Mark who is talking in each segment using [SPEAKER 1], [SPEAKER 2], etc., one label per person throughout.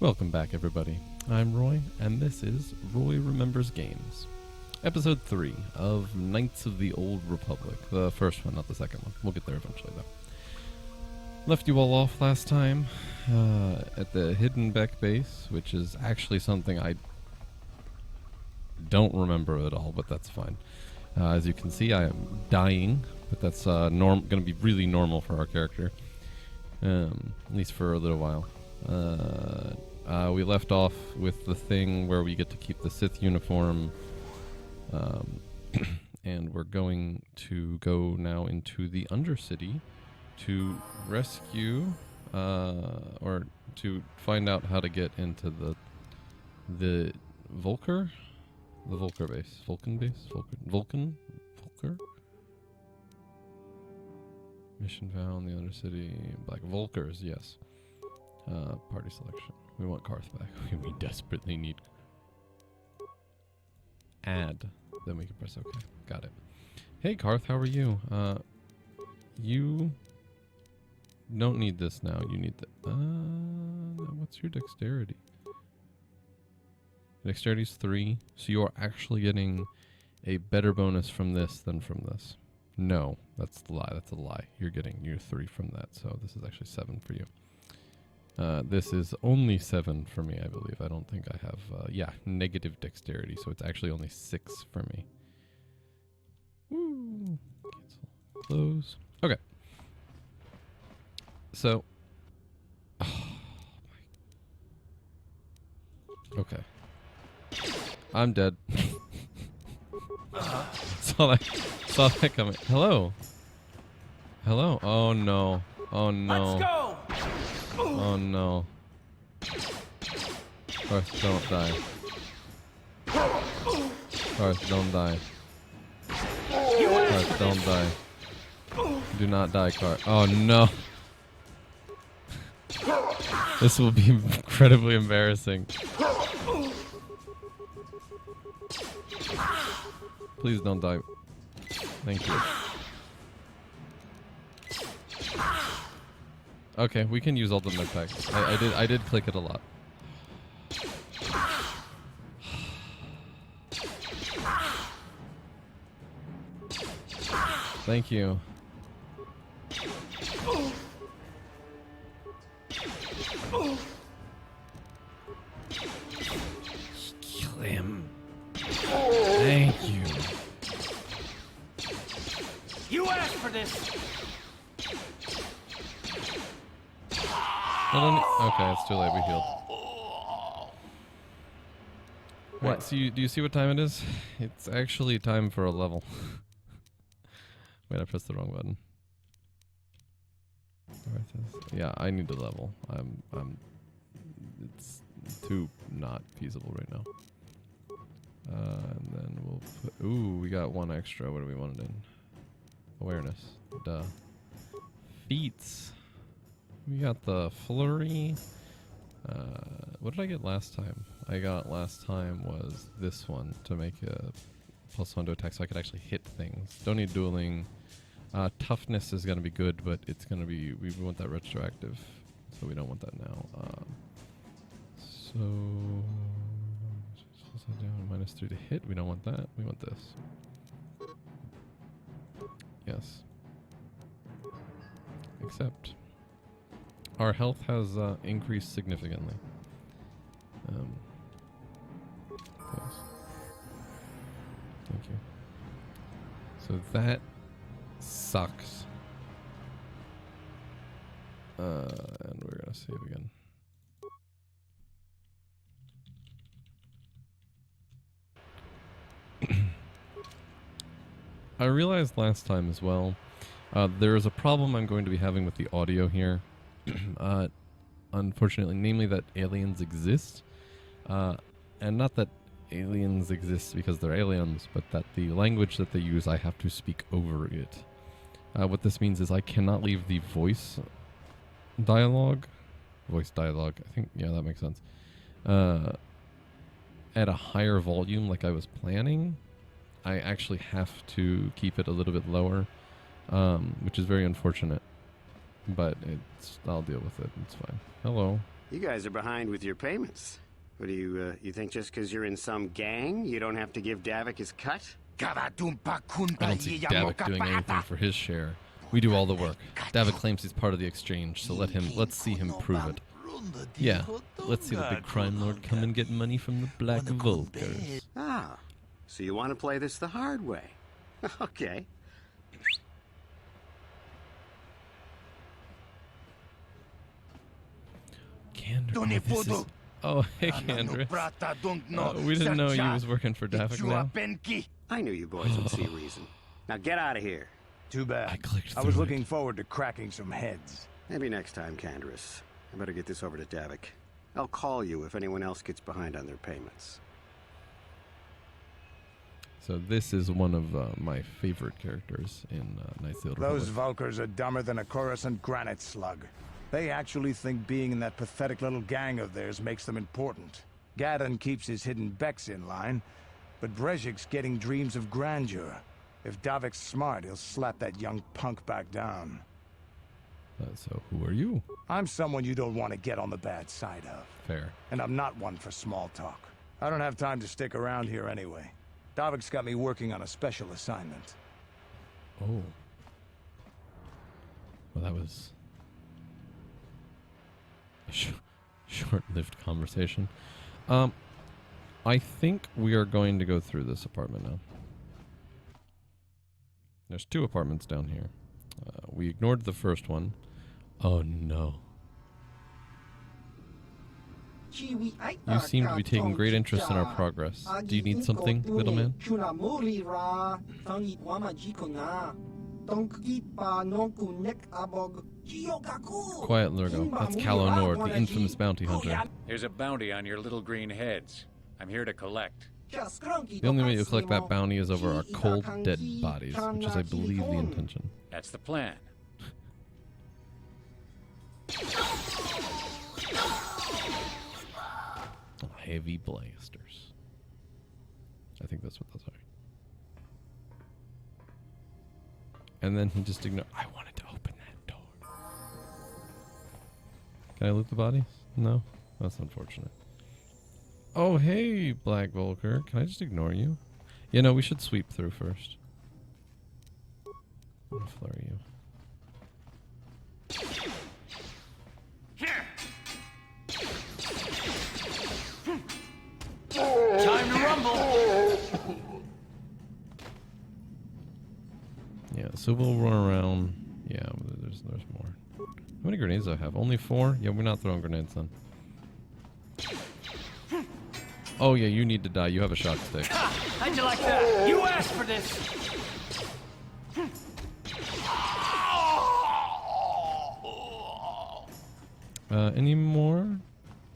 [SPEAKER 1] Welcome back, everybody. I'm Roy, and this is Roy Remembers Games. Episode 3 of Knights of the Old Republic. The first one, not the second one. We'll get there eventually, though. Left you all off last time at the Hidden Beck base, which is actually something I don't remember at all, but that's fine. As you can see, I am dying, but that's going to be really normal for our character. At least for a little while. We left off with the thing where we get to keep the Sith uniform, and we're going to go now into the Undercity to rescue, or to find out how to get into the Volker base. Vulcan? Mission found, the Undercity, Black Volkers, yes. Party selection. We want Karth back. We desperately need add. Then we can press OK. Got it. Hey Karth, how are you? You don't need this now. You need the what's your dexterity? Dexterity's 3, so you are actually getting a better bonus from this than from this. No, that's the lie. That's a lie. You're getting your 3 from that, so this is actually 7 for you. This is only 7 for me, I believe. I don't think I have, negative dexterity, so it's actually only 6 for me. Woo! Cancel. Close. Okay. So. Okay. I'm dead. Saw that coming. Hello. Hello. Oh no. Oh no.
[SPEAKER 2] Let's go.
[SPEAKER 1] Oh no. Karth, don't die. Karth, don't die. Karth, don't die. Do not die, Karth. Oh no. This will be incredibly embarrassing. Please don't die. Thank you. Okay, we can use all the med packs. I did click it a lot. Thank you. Kill him. Thank you.
[SPEAKER 2] You asked for this.
[SPEAKER 1] Okay, it's too late. We healed. Right, so do you see what time it is? It's actually time for a level. Wait, I pressed the wrong button. Yeah, I need to level. It's too not feasible right now. And then we'll put, ooh, we got 1 extra. What do we want it in? Awareness. Duh. Feats. We got the flurry. What did I get last time? I got last time was this one to make a +1 to attack so I could actually hit things. Don't need dueling. Toughness is going to be good, but it's going to be, we want that retroactive, so we don't want that now. So, down -3 to hit. We don't want that. We want this. Yes. Except our health has increased significantly. Close. Thank you. So that sucks. And we're gonna save again. I realized last time as well, there is a problem I'm going to be having with the audio here. Unfortunately, namely that aliens exist. And not that aliens exist because they're aliens, but that the language that they use, I have to speak over it. What this means is I cannot leave the voice dialogue, I think, yeah, that makes sense, at a higher volume like I was planning. I actually have to keep it a little bit lower, which is very unfortunate, but I'll deal with it. It's fine. Hello.
[SPEAKER 3] You guys are behind with your payments. What do you think just because you're in some gang, you don't have to give Davik his cut?
[SPEAKER 1] I don't see Davik doing anything for his share. We do all the work. Davik claims he's part of the exchange, so let's see him prove it. Yeah, let's see the big crime lord come and get money from the Black Vulkars.
[SPEAKER 3] Ah, so you want to play this the hard way. Okay.
[SPEAKER 1] Kandra, this is... Oh, hey, Kandra. We didn't know you was working for Davik now.
[SPEAKER 3] I knew you boys would see reason. Now get out of here.
[SPEAKER 4] Too bad.
[SPEAKER 1] I clicked
[SPEAKER 4] I was
[SPEAKER 1] through
[SPEAKER 4] looking forward to cracking some heads.
[SPEAKER 3] Maybe next time, Kandris. I better get this over to Davik. I'll call you if anyone else gets behind on their payments.
[SPEAKER 1] So this is one of my favorite characters in Knights of the Old
[SPEAKER 4] Those
[SPEAKER 1] Republic.
[SPEAKER 4] Vulkars are dumber than a Coruscant granite slug. They actually think being in that pathetic little gang of theirs makes them important. Gadon keeps his hidden Becks in line, but Brezhik's getting dreams of grandeur. If Davik's smart, he'll slap that young punk back down.
[SPEAKER 1] So who are you?
[SPEAKER 4] I'm someone you don't want to get on the bad side of.
[SPEAKER 1] Fair.
[SPEAKER 4] And I'm not one for small talk. I don't have time to stick around here anyway. Davik's got me working on a special assignment.
[SPEAKER 1] Oh. Well, that was a short-lived conversation. I think we are going to go through this apartment now. There's 2 apartments down here. We ignored the first one. Oh no. You seem to be taking great interest in our progress. Do you need something, little man? Quiet, Lurgo. That's Calo Nord, the infamous bounty hunter.
[SPEAKER 2] There's a bounty on your little green heads. I'm here to collect.
[SPEAKER 1] The only way you collect that bounty is over our cold, dead bodies, which is, I believe, the intention.
[SPEAKER 2] That's the plan.
[SPEAKER 1] Heavy blasters. I think that's what those are. And then he just ignored. I wanted to open that door. Can I loot the bodies? No? That's unfortunate. Oh, hey, Black Vulkar. Can I just ignore you? Yeah, no, we should sweep through first. I'm gonna flurry you.
[SPEAKER 2] Time to rumble!
[SPEAKER 1] Yeah, so we'll run around. Yeah, there's more. How many grenades do I have? Only 4? Yeah, we're not throwing grenades then. Oh yeah, you need to die. You have a shock stick.
[SPEAKER 2] How'd you like that? You asked for this!
[SPEAKER 1] Any more?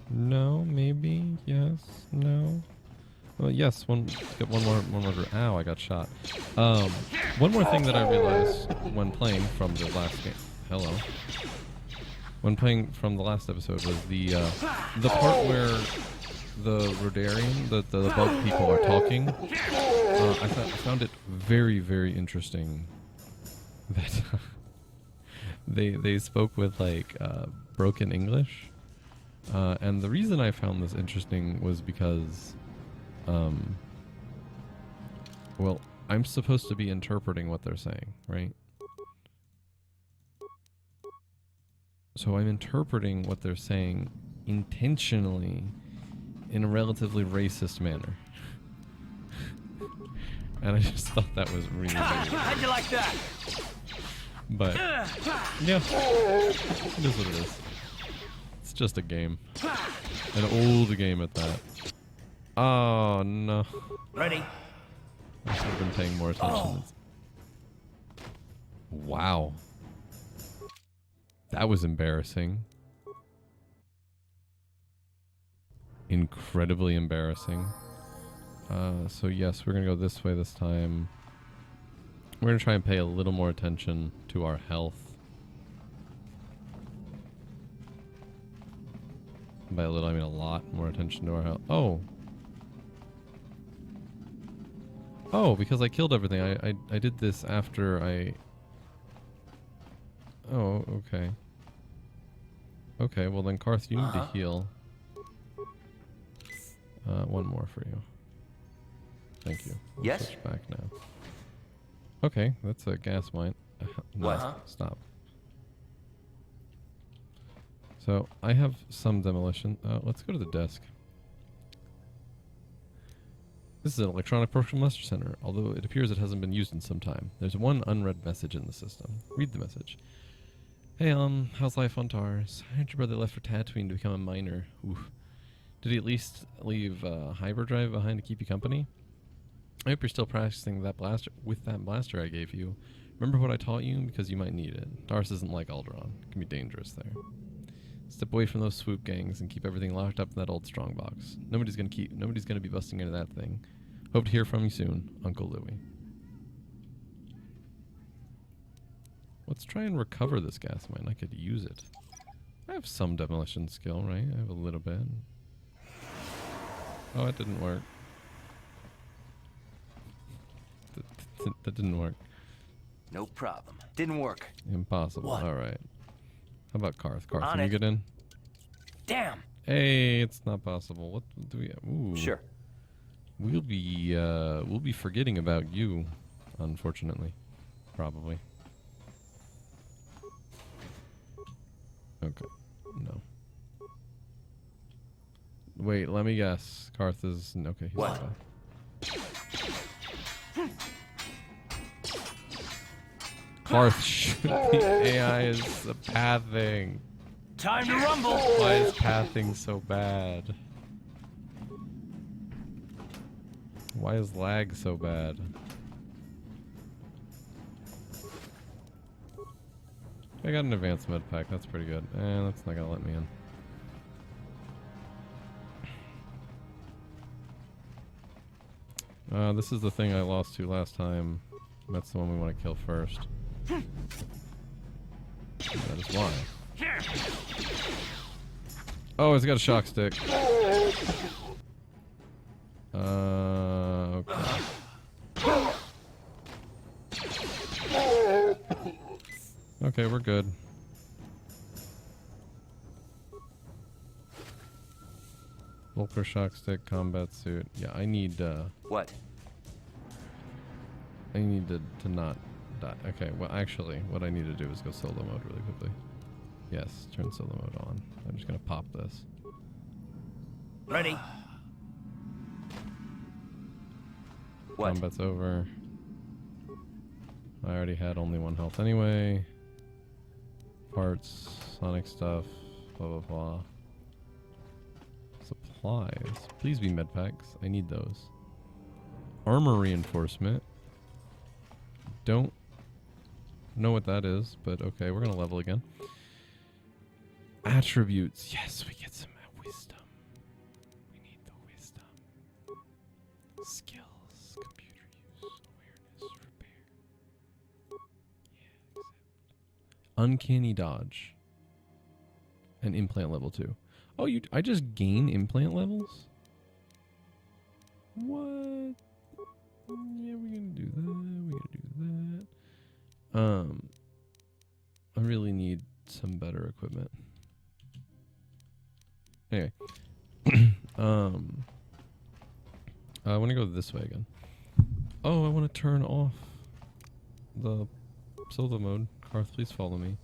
[SPEAKER 1] No, maybe, yes, no. Well, yes, get one more. Ow, I got shot. One more thing that I realized when playing from the last game. Hello. When playing from the last episode was the part where the Rodarian, the bug people are talking. I found it very, very interesting that they spoke with like broken English. And the reason I found this interesting was because, well, I'm supposed to be interpreting what they're saying, right? So I'm interpreting what they're saying intentionally in a relatively racist manner. And I just thought that was really weird.
[SPEAKER 2] How'd you like that?
[SPEAKER 1] But, yeah, it is what it is. It's just a game. An old game at that. Oh, no.
[SPEAKER 2] Ready?
[SPEAKER 1] I should have been paying more attention. Wow. That was embarrassing. Incredibly embarrassing. So yes, we're going to go this way this time. We're going to try and pay a little more attention to our health. By a little, I mean a lot more attention to our health. Oh. Oh, because I killed everything. I did this after I... Oh, okay. Okay, well then, Karth, you need to heal. One more for you. Thank you. We'll
[SPEAKER 5] Yes?
[SPEAKER 1] switch back now. Okay, that's a gas mine. No,
[SPEAKER 5] What?
[SPEAKER 1] stop. So, I have some demolition. Let's go to the desk. This is an electronic program Lester Center, although it appears it hasn't been used in some time. There's one unread message in the system. Read the message. Hey, how's life on Taurus? I heard your brother left for Tatooine to become a miner. Oof. Did he at least leave hyperdrive behind to keep you company? I hope you're still practicing that blaster with that blaster I gave you. Remember what I taught you? Because you might need it. Taurus isn't like Alderaan. It can be dangerous there. Step away from those swoop gangs and keep everything locked up in that old strongbox. Nobody's gonna be busting into that thing. Hope to hear from you soon, Uncle Louie. Let's try and recover this gas mine. I could use it. I have some demolition skill, right? I have a little bit. Oh, it didn't work. That didn't work.
[SPEAKER 5] No problem. Didn't work.
[SPEAKER 1] Impossible.
[SPEAKER 5] What?
[SPEAKER 1] All right. How about Karth? Karth,
[SPEAKER 5] On
[SPEAKER 1] can you
[SPEAKER 5] it.
[SPEAKER 1] get in?
[SPEAKER 5] Damn.
[SPEAKER 1] Hey, it's not possible. What do we? Ooh.
[SPEAKER 5] Sure.
[SPEAKER 1] We'll be forgetting about you, unfortunately. Probably. Okay. No. Wait, let me guess. Karth is okay. He's
[SPEAKER 5] What?
[SPEAKER 1] Karth, the AI is pathing.
[SPEAKER 5] Time to rumble.
[SPEAKER 1] Why is pathing so bad? Why is lag so bad? I got an advanced med pack. That's pretty good. That's not gonna let me in. This is the thing I lost to last time. That's the one we want to kill first. That is why. Oh, it's got a shock stick. Okay. Okay, we're good. Volker shock stick, combat suit. Yeah, I need
[SPEAKER 5] What?
[SPEAKER 1] I need to not die. Okay, well actually what I need to do is go solo mode really quickly. Yes, turn solo mode on. I'm just gonna pop this.
[SPEAKER 5] Ready. What?
[SPEAKER 1] Combat's over. I already had only 1 health anyway. Parts, Sonic stuff, blah blah blah. Supplies. Please be med packs. I need those. Armor reinforcement. Don't know what that is, but okay, we're gonna level again. Attributes. Yes, we get some wisdom. We need the wisdom. Skills, computer use, awareness, repair. Yeah, accept. Uncanny dodge. And implant level 2. Oh, I just gain implant levels? What? Yeah, we're gonna do that. We're gonna do that. I really need some better equipment. Anyway. I want to go this way again. Oh, I want to turn off the solo mode. Karth, please follow me.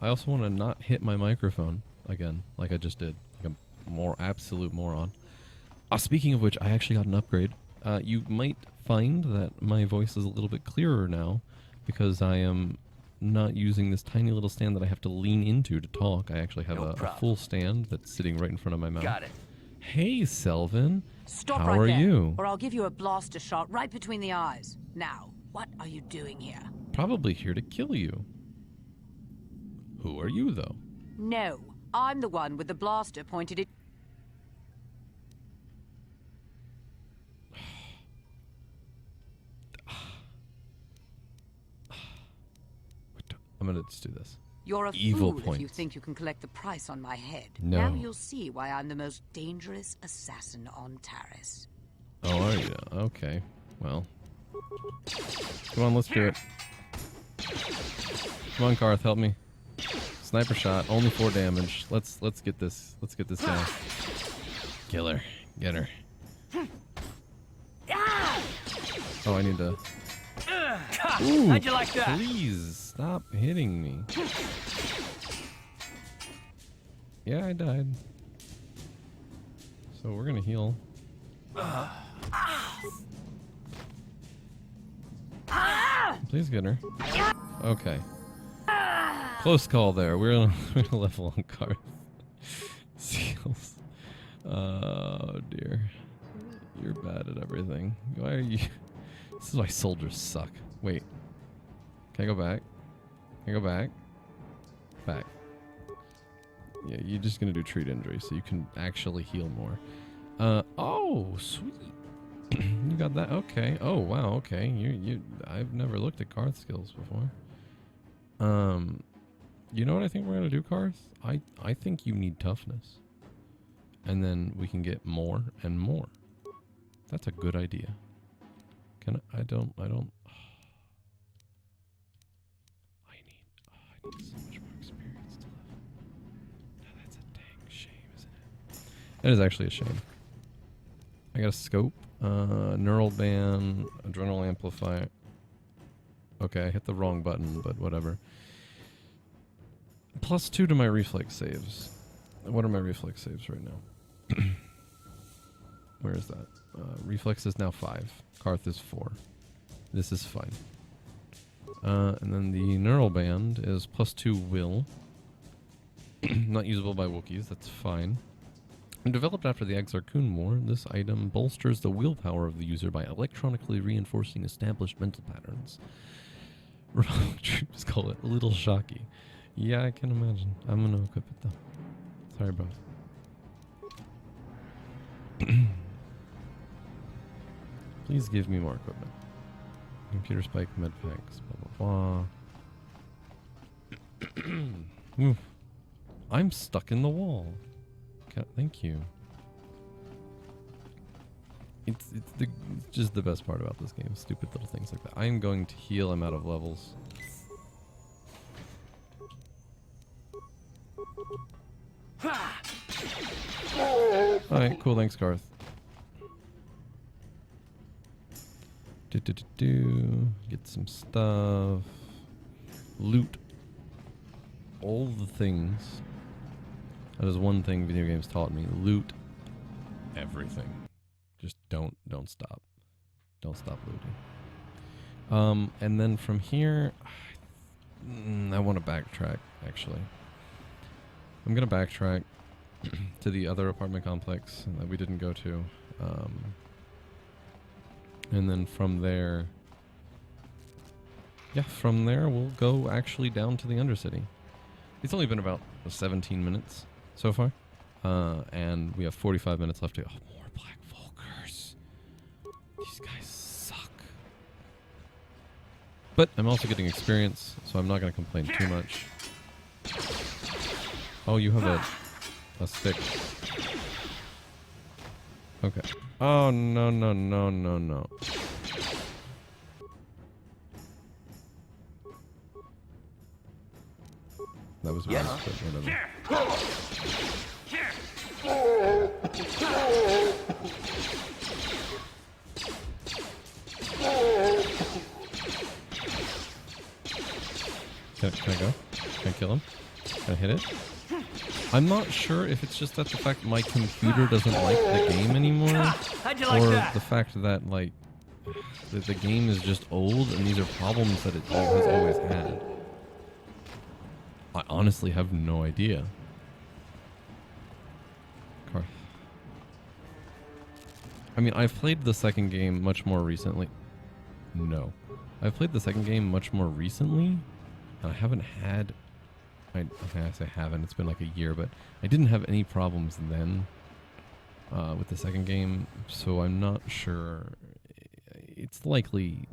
[SPEAKER 1] I also want to not hit my microphone again, like I just did. Like a more absolute moron. Speaking of which, I actually got an upgrade. You might find that my voice is a little bit clearer now because I am not using this tiny little stand that I have to lean into to talk. I actually have
[SPEAKER 5] No
[SPEAKER 1] a
[SPEAKER 5] problem.
[SPEAKER 1] full stand that's sitting right in front of my mouth.
[SPEAKER 5] Got it.
[SPEAKER 1] Hey, Selvin.
[SPEAKER 6] Stop
[SPEAKER 1] How
[SPEAKER 6] right
[SPEAKER 1] are
[SPEAKER 6] there,
[SPEAKER 1] you?
[SPEAKER 6] or I'll give you a blaster shot right between the eyes. Now, what are you doing here?
[SPEAKER 1] Probably here to kill you. Who are you, though?
[SPEAKER 6] No, I'm the one with the blaster pointed at...
[SPEAKER 1] I'm gonna just do this.
[SPEAKER 6] You're a
[SPEAKER 1] Evil
[SPEAKER 6] fool if you
[SPEAKER 1] points.
[SPEAKER 6] think you can collect the price on my head.
[SPEAKER 1] No.
[SPEAKER 6] Now you'll see why I'm the most dangerous assassin on Taris.
[SPEAKER 1] Oh, are you? Okay. Well. Come on, let's do it. Come on, Karth, help me. Sniper shot, only 4 damage. Let's get this. Let's get this down. Kill her. Get her. Oh, I need to. Ooh,
[SPEAKER 5] How'd you like that?
[SPEAKER 1] please stop hitting me. Yeah, I died. So we're gonna heal. Please get her. Okay. Close call there. We're gonna level on Karth. Seals. Oh dear. You're bad at everything. Why are you? This is why soldiers suck. Wait. Can I go back? Can I go back? Back. Yeah, you're just gonna do treat injury, so you can actually heal more. Oh, sweet. You got that? Okay. Oh, wow. Okay. I've never looked at Karth skills before. You know what I think we're gonna do, Karth? I think you need toughness, and then we can get more and more. That's a good idea. Can I don't. I need so much more experience to live. Now that's a dang shame, isn't it? That is actually a shame. I got a scope, neural band, adrenal amplifier. Okay, I hit the wrong button, but whatever. +2 to my reflex saves. What are my reflex saves right now? Where is that? Reflex is now 5. Karth is 4. This is fine. And then the neural band is +2 will. Not usable by Wookiees, that's fine. And developed after the Exarchun War, this item bolsters the willpower of the user by electronically reinforcing established mental patterns. Troops call it Little Shocky. Yeah, I can imagine. I'm gonna equip it though. Sorry, bro. Please give me more equipment. Computer spike, med packs, blah blah blah. Oof. I'm stuck in the wall. Thank you. It's just the best part about this game. Stupid little things like that. I'm going to heal. I'm out of levels. Alright, cool. Thanks, Karth. Get some stuff. Loot. All the things. That is one thing video games taught me. Loot everything. Just don't stop. Don't stop looting. And then from here, I want to backtrack, actually. I'm going to backtrack to the other apartment complex that we didn't go to. And then from there, yeah, from there we'll go actually down to the Undercity. It's only been about 17 minutes so far. And we have 45 minutes left to go. Oh, more Black Volkers. These guys suck. But I'm also getting experience, so I'm not going to complain too much. Oh, you have a stick. Okay. Oh, no. That was weird, but whatever. Can I go? Can I kill him? Can I hit it? I'm not sure if it's just that the fact my computer doesn't like the game anymore, or the fact that like the game is just old and these are problems that it has always had. I honestly have no idea. I mean, I've played the second game much more recently. No. I've played the second game much more recently, and I haven't had... I say haven't, it's been like a year, but I didn't have any problems then with the second game, so I'm not sure. It's likely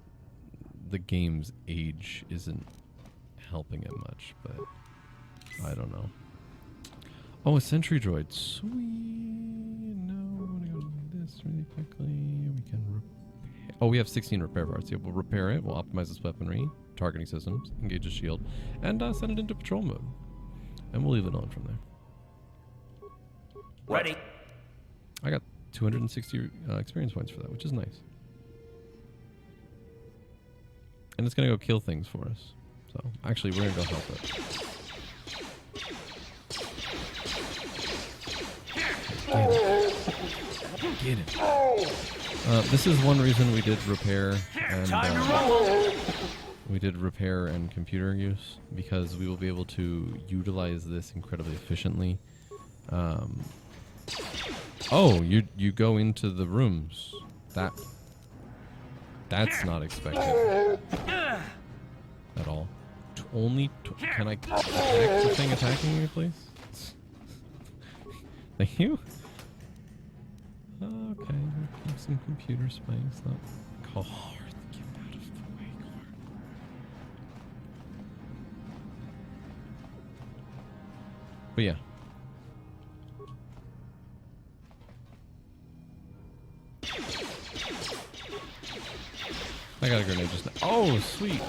[SPEAKER 1] the game's age isn't helping it much, but I don't know. Oh, a sentry droid. Sweet. No, I want to go do this really quickly. We can repair. Oh, we have 16 repair parts. Yeah, we'll repair it. We'll optimize its weaponry, targeting systems, engage the shield, and send it into patrol mode. And we'll leave it on from there.
[SPEAKER 5] Ready.
[SPEAKER 1] I got 260 experience points for that, which is nice. And it's going to go kill things for us. So, actually, we're going to go help it. Get it. This is one reason we did repair and computer use, because we will be able to utilize this incredibly efficiently. Oh, you go into the rooms. That's not expected at all. Can I attack the thing attacking me, please? Thank you. Okay, keep some computer spikes. Not Karth, get out of the way, Karth. But yeah. I got a grenade just now. Oh, sweet.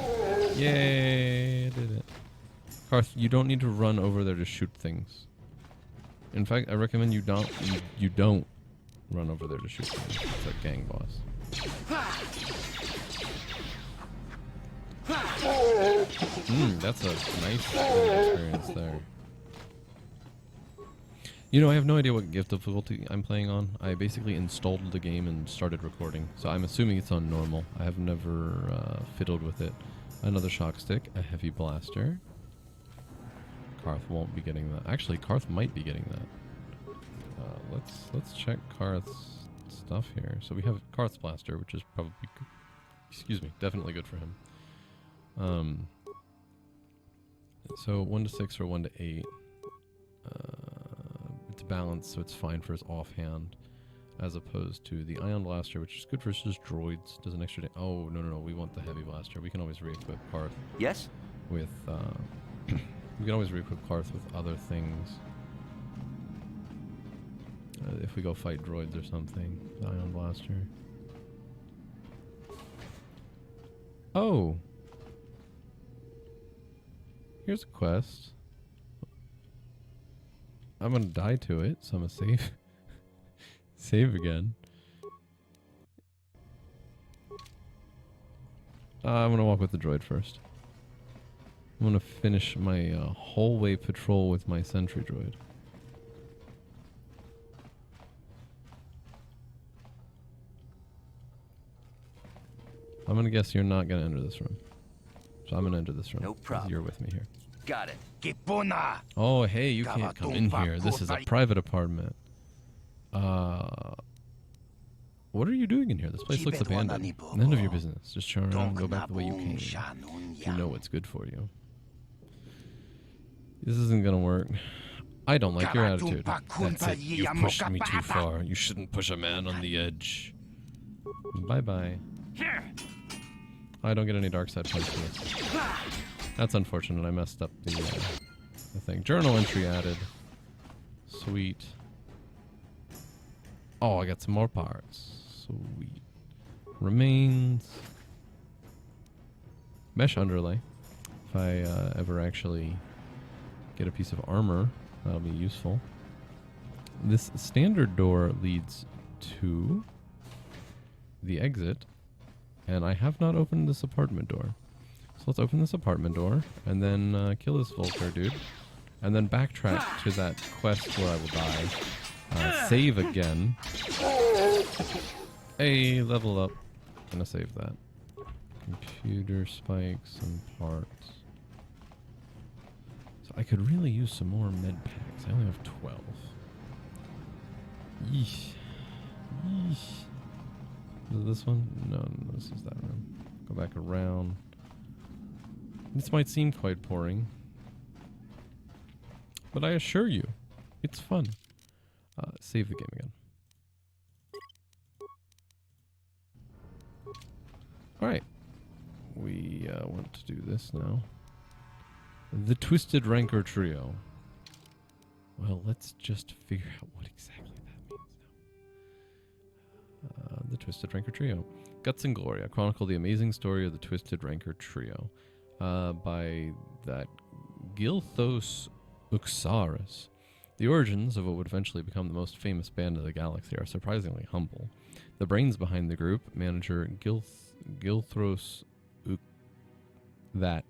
[SPEAKER 1] Yay, I did it. Karth, you don't need to run over there to shoot things. In fact, I recommend you don't run over there to shoot things. It's a gang boss. That's a nice experience there. You know, I have no idea what gift difficulty I'm playing on. I basically installed the game and started recording, so I'm assuming it's on normal. I have never fiddled with it. Another shock stick, a heavy blaster. Karth won't be getting that. Actually, Karth might be getting that. Let's check Karth's stuff here. So we have Karth's blaster, which is probably, definitely good for him. So 1 to 6 or 1 to 8. It's balanced, so it's fine for his offhand, as opposed to the ion blaster, which is good for just droids. Does an extra. Oh no! We want the heavy blaster. We can always re-equip Karth.
[SPEAKER 5] Yes.
[SPEAKER 1] With we can always re-equip Karth with other things. If we go fight droids or something, the ion blaster. Oh, here's a quest. I'm gonna die to it, so I'm gonna save. Save again. I'm gonna walk with the droid first. I'm gonna finish my hallway patrol with my sentry droid. I'm gonna guess you're not gonna enter this room. So I'm gonna enter this room.
[SPEAKER 5] No problem.
[SPEAKER 1] You're with me here.
[SPEAKER 5] Got it.
[SPEAKER 1] Oh, hey, you can't come in here. This is a private apartment. What are you doing in here? This place looks abandoned. None of your business. Just turn around and go back the way you came. You know what's good for you. This isn't gonna work. I don't like your attitude. That's it. You've pushed me too far. You shouldn't push a man on the edge. Bye-bye. I don't get any dark side points for this. That's unfortunate. I messed up the thing. Journal entry added. Sweet. Oh, I got some more parts. Sweet. Remains. Mesh underlay. If I ever actually get a piece of armor, that'll be useful. This standard door leads to the exit, and I have not opened this apartment door. So let's open this apartment door, and then kill this Vulcar dude, and then backtrack to that quest where I will die. Save again. Hey, level up. Gonna save that. Computer spikes and parts. So I could really use some more med packs. I only have 12. Yeesh. Yeesh. Is it this one? No, this is that room. Go back around. This might seem quite boring, but I assure you, it's fun. Save the game again. Alright. We want to do this now. The Twisted Rancor Trio. Well, let's just figure out what exactly that means now. The Twisted Rancor Trio. Guts and Gloria chronicle the amazing story of the Twisted Rancor Trio. By that Gilthos Uxaris. The origins of what would eventually become the most famous band of the galaxy are surprisingly humble. The brains behind the group, manager Gilthros that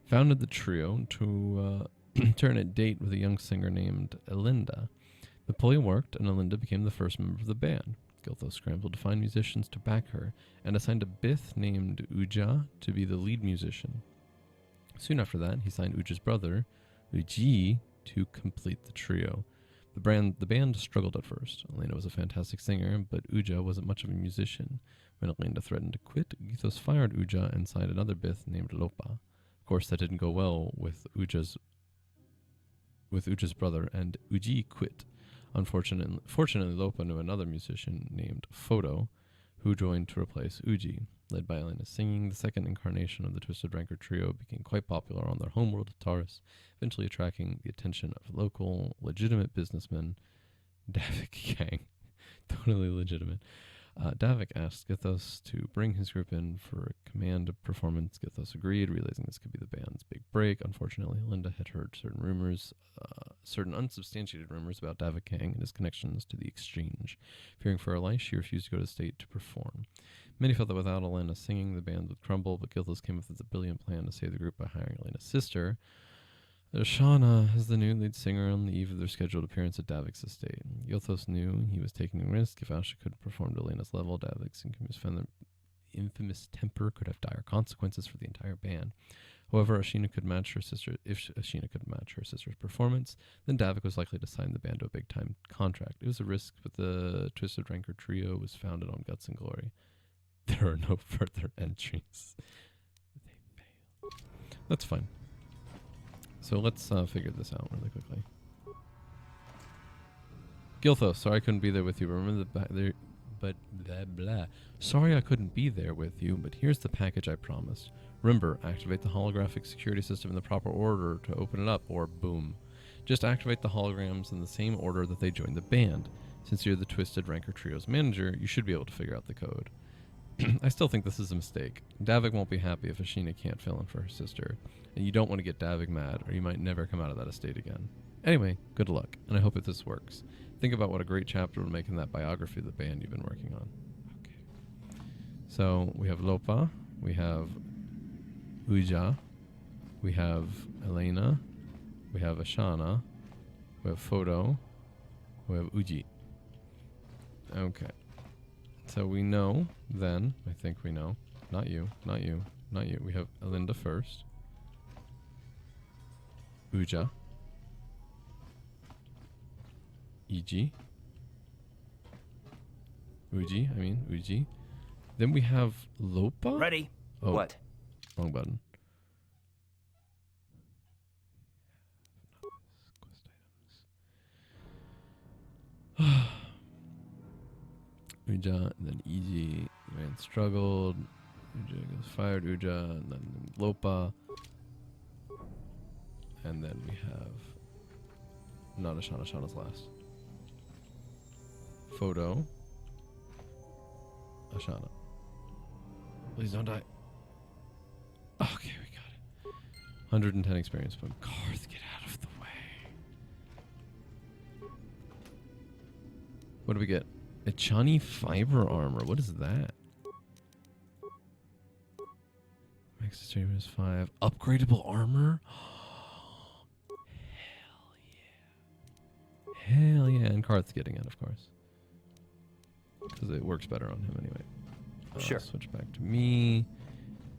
[SPEAKER 1] founded the trio to turn a date with a young singer named Elinda. The play worked, and Elinda became the first member of the band. Gilthos scrambled to find musicians to back her, and assigned a Bith named Uja to be the lead musician. Soon after that, he signed Uja's brother, Uji, to complete the trio. The band struggled at first. Elena was a fantastic singer, but Uja wasn't much of a musician. When Elena threatened to quit, Githos fired Uja and signed another Bith named Lopa. Of course, that didn't go well with Uja's brother, and Uji quit. Fortunately, Lopa knew another musician named Photo, who joined to replace Uji. Led by Elena singing, the second incarnation of the Twisted Rancor trio became quite popular on their homeworld of Taurus, eventually attracting the attention of local, legitimate businessmen, Davik Gang. Totally legitimate. Davik asked Githos to bring his group in for a command performance. Githos agreed, realizing this could be the band's big break. Unfortunately, Linda had heard certain unsubstantiated rumors about Davik Gang and his connections to the Exchange. Fearing for her life, she refused to go to the state to perform. Many felt that without Elena singing, the band would crumble, but Githos came up with a brilliant plan to save the group by hiring Elena's sister, Ashana, as the new lead singer on the eve of their scheduled appearance at Davik's estate. Githos knew he was taking a risk. If Asha couldn't perform to Elena's level, Davik's infamous temper could have dire consequences for the entire band. However, if Ashina could match her sister's performance, then Davik was likely to sign the band to a big-time contract. It was a risk, but the Twisted Rancor trio was founded on guts and glory. There are no further entries. They failed. That's fine. So let's figure this out really quickly. Gilthos, sorry I couldn't be there with you. Remember but blah blah. Sorry I couldn't be there with you, but here's the package I promised. Remember, activate the holographic security system in the proper order to open it up, or boom. Just activate the holograms in the same order that they joined the band. Since you're the Twisted Rancor Trio's manager, you should be able to figure out the code. I still think this is a mistake. Davik won't be happy if Ashina can't fill in for her sister, and you don't want to get Davik mad, or you might never come out of that estate again. Anyway, good luck, and I hope that this works. Think about what a great chapter would make in that biography of the band you've been working on. Okay. So, we have Lopa, we have Uja, we have Elena, we have Ashana, we have Photo, we have Uji. Okay. So we know, then, I think we know, not you, not you, not you. We have Elinda first. Uja. Uji. Uji. Then we have Lopa?
[SPEAKER 5] Ready.
[SPEAKER 1] Oh,
[SPEAKER 5] What?
[SPEAKER 1] wrong button. Quest items. Uja, and then Iji. The man struggled. Uja goes fired. Uja, and then Lopa. And then we have not Ashana. Ashana's last. Photo. Ashana. Please don't die. Okay, we got it. 110 experience point. Karth, get out of the way. What do we get? Echani fiber armor. What is that? Max achievement is 5. Upgradable armor? Hell yeah. And Karth's getting it, of course. Because it works better on him anyway.
[SPEAKER 5] Sure.
[SPEAKER 1] Switch back to me.